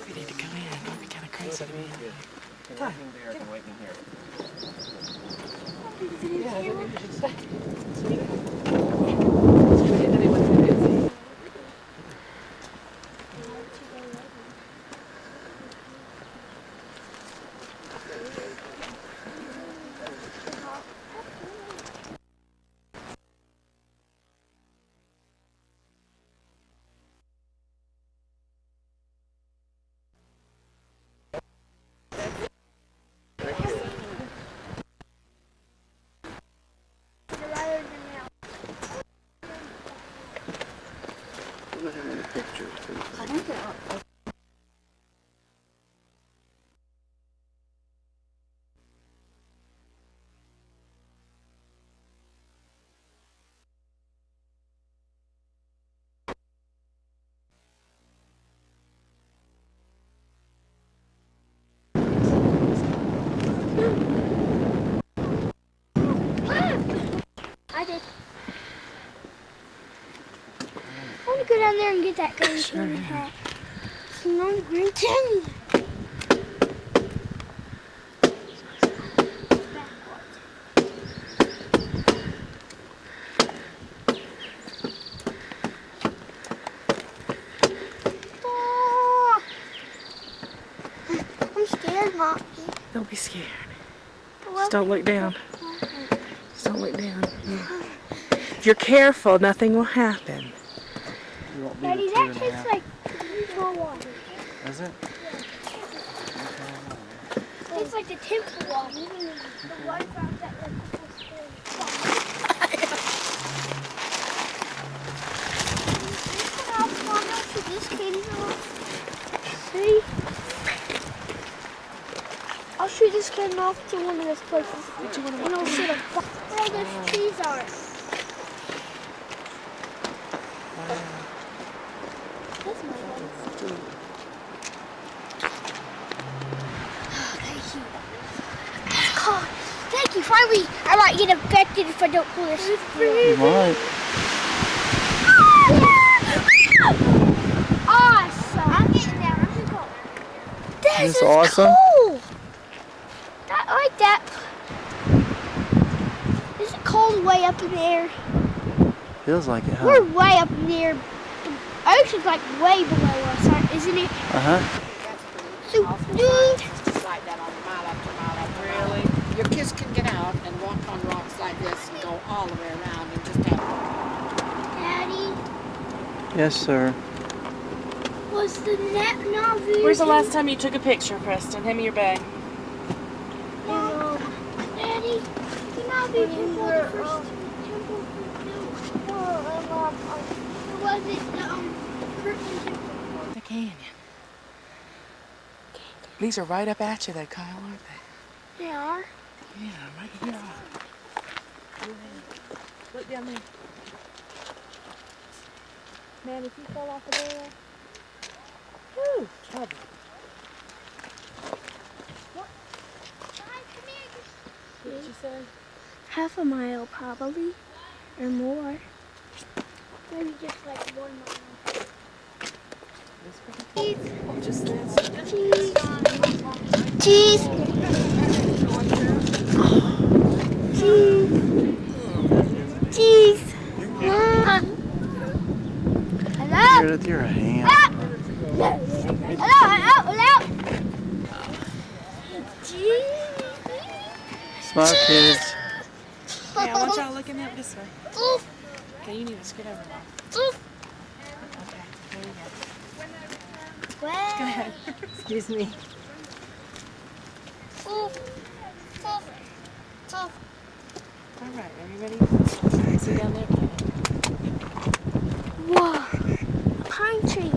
We need to come in. It'd be kind of crazy to me. I did. I want to go down there and get that Grand Canyon hat. It's not Grand Canyon. I'm scared, Mom. Don't be scared. Just don't look down. Just don't look down. If you're careful, nothing will happen. Daddy, that tastes like temple water. Is it? It's like the temple water. The water fountain that See? I'll shoot this cannon off to one of those places. And I'll shoot them where all those trees are. That's my gun. Thank you. That's cool. Thank you. Finally, I might get infected if I don't pull this. You might. Awesome. I'm getting down. I'm gonna go. This is awesome. cool. I like that. Is it cold way up in the air? Feels like it, huh? We're way up in the air. The ocean's like way below us, isn't it? Uh-huh. So, Like that on mile after mile after mile. Your kids can get out and walk on rocks like this and go all the way around and just have Yes, sir. Was the net not very Where's the last time you took a picture, Preston? Hand me your bag. Daddy, did not be temple the first temple or was it the Kirtland temple? The canyon. These are right up at you, though, Kyle, aren't they? They are. Yeah, right here. Look down there. Man, if you fall off of there, whew, trouble. What did you say? Half a mile probably, or more. Maybe just like 1 mile. Cheese. Just this. Cheese. Cheese. Cheese. Cheese. Hello. Meredith, you're a ham. Hello. Cheese. Smile, kids. Hey, I want y'all looking up this way. Okay, you need to scoot over, Mom. Okay, there you go. Go ahead. Excuse me. All right, everybody. See down there? Whoa. Pine tree.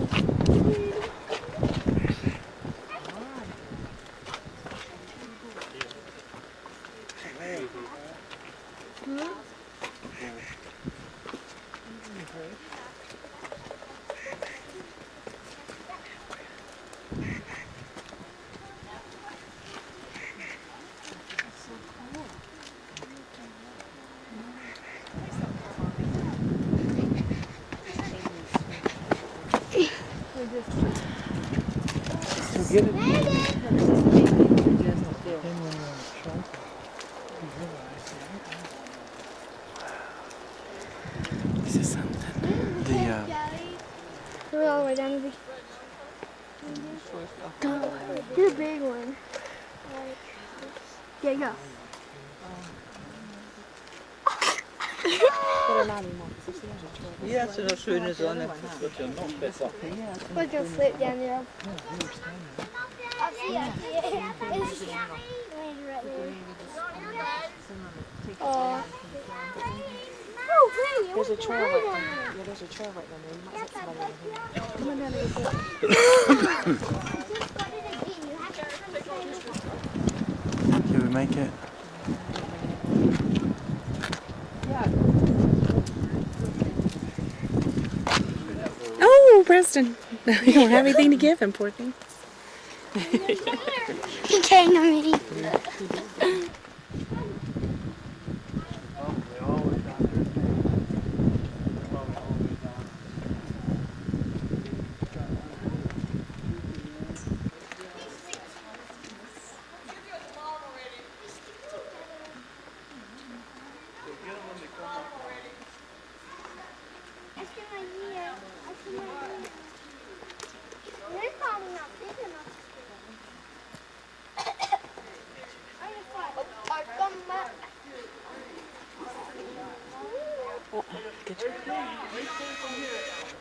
Get it. This is something. We're all the way down to the... Get a big one. Yeah, go. Hier hast du noch schöne Sonne. Das wird ja noch besser. We're gonna slip down there. I see it. It's right there. Oh, pretty. There's a trail right down there. Yeah, there's a trail right down there. You might hit somebody over here. Come on down there. Did we make it? Oh, Preston. You don't have anything to give him, poor thing. He came to me.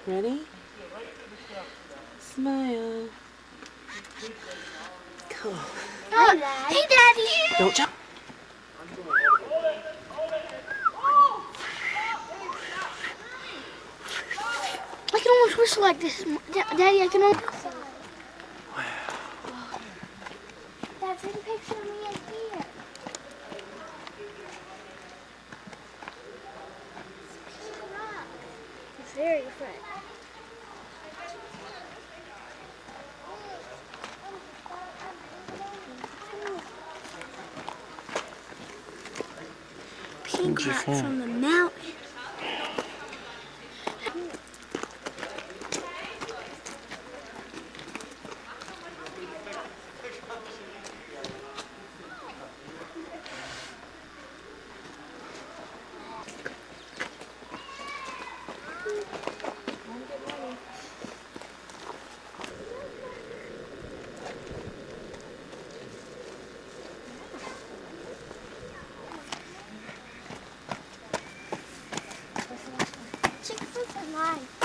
Ready? Smile. Cool. Oh, hey, Daddy. Don't jump. I can almost whistle like this. Daddy, I can almost... Dad, take a picture of me in here. It's very fresh. Pink rocks on the mountain.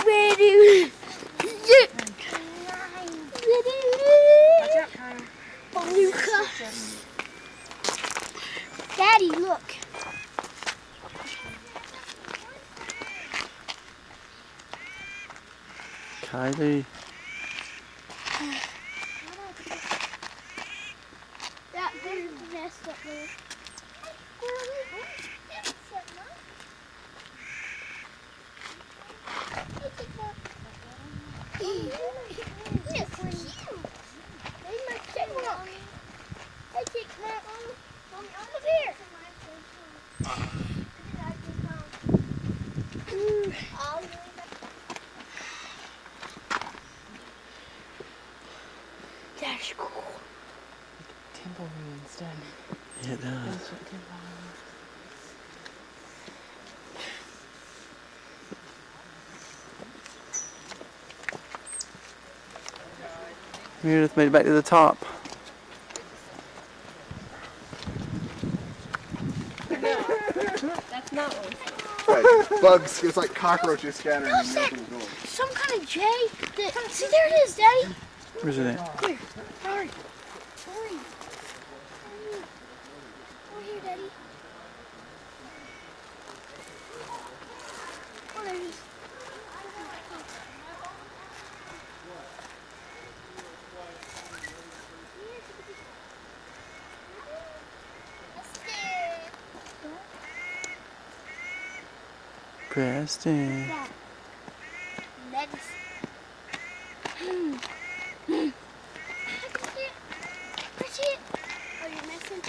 Ready. Watch out, Kyle. Luca. Daddy, look. Kylie. That big messed up there. Yes, cute. They must take one. Hey, take that one. Mommy, over here. That's cool. Temple ruins done. Yeah, it does. Ancient temple. Meredith made it back to the top. That's not one. Right, bugs, it's like cockroaches scattering in the open door. Some kind of J. See, there it is, Daddy. Where's it at? Here, hurry. Hurry. Over here, Daddy. Oh, there it is. Preston. Medicine. Push it. Oh, you're missing?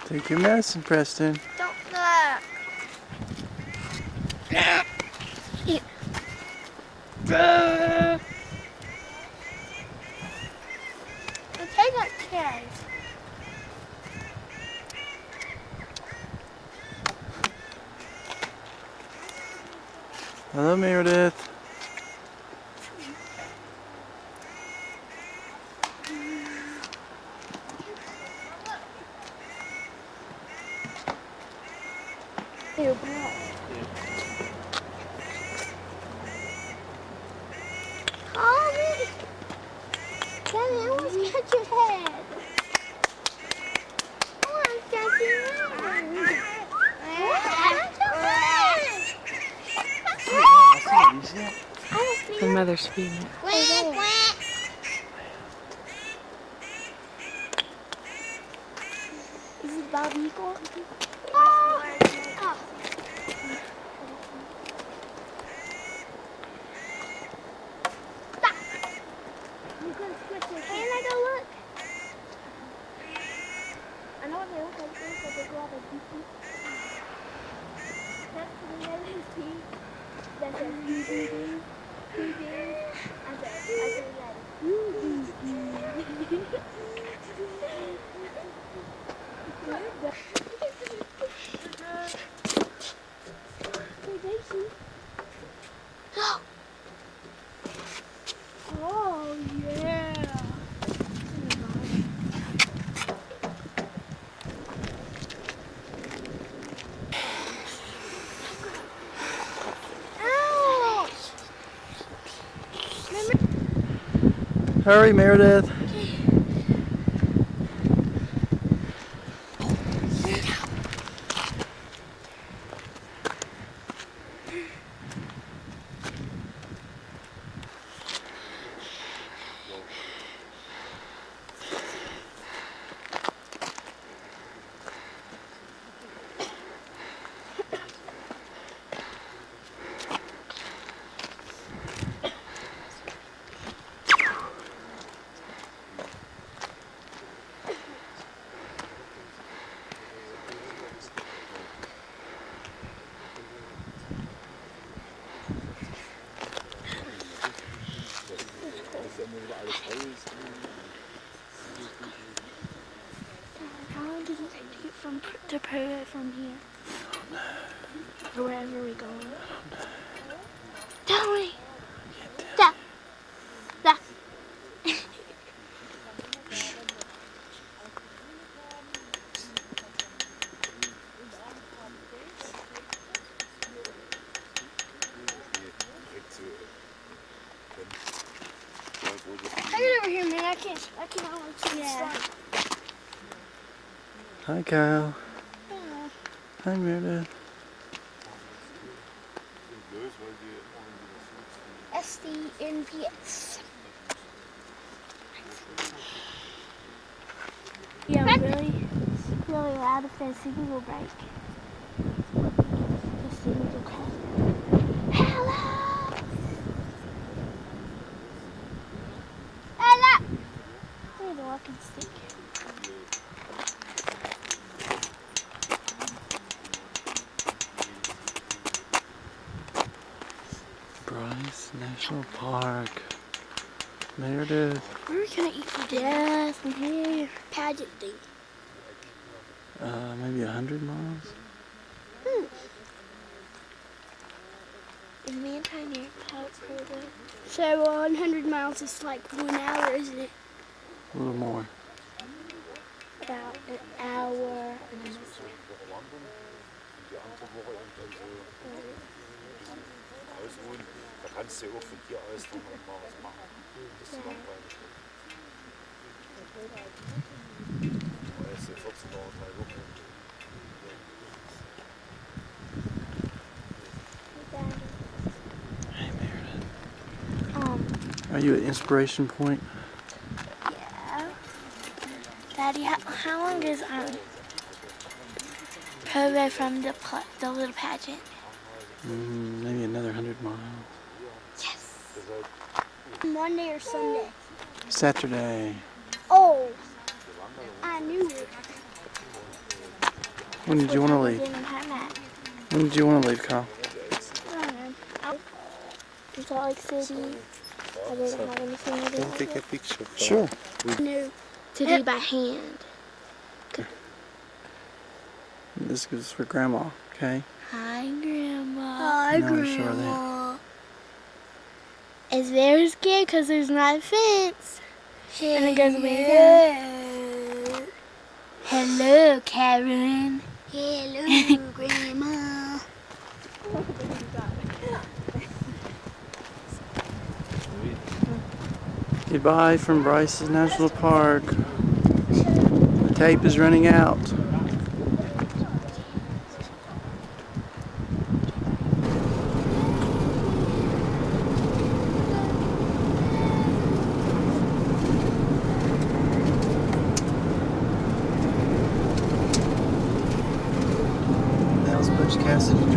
Take your medicine, Preston. Don't look. Take up chairs. Hello, Meredith. Ew, Bryce. Mommy! Daddy, I want to touch your head. I want to touch your head. The mother's feeding it. Is it Bob Eagle? Oh. Stop. I'm going to switch it. Can I go look? I know what they look like. They look like they go out of pee. That's the name of his pee. That says pee. I said like oh yeah. Hurry, Meredith. How long does it take to get to Peru from here? Or wherever we're going? Tell me. Stop. Stop. I can only see front. Hi, Kyle. Yeah. Hi, Meredith. SDNPS. Yeah, really loud if there's a signal break. The signal will cut. Hello! Hello! I need a walking stick. Bryce National Park. Meredith. Where are we gonna eat for dinner? Yes, I'm here. Pageant thing. Maybe 100 miles? Is me and Tiny out further? So 100 miles is like 1 hour, isn't it? A little more. About an hour and a half. Da kannst du ja auch von hier aus dann mal was machen. Das ist langweilig. Aber jetzt sind 14 Tage, 3 Wochen. Hey, Meredith. Are you at Inspiration Point? Yeah. Daddy, how long is Cove from the little pageant? Maybe another 100 miles. Yes. Monday or Sunday? Saturday. Oh, I knew it. When did you want to leave? When did you want to leave, Kyle? I don't know. In Salt Lake City. I didn't have anything to do. Can take a picture. Sure. No, to do by hand. This is for Grandma, okay? Hi, Grandma. Hi, Now we show her that. It's very scary because there's not a fence. And it goes way down. Hello, Karen. Hello, Grandma. Goodbye from Bryce's National Park. The tape is running out. That was Butch Cassidy.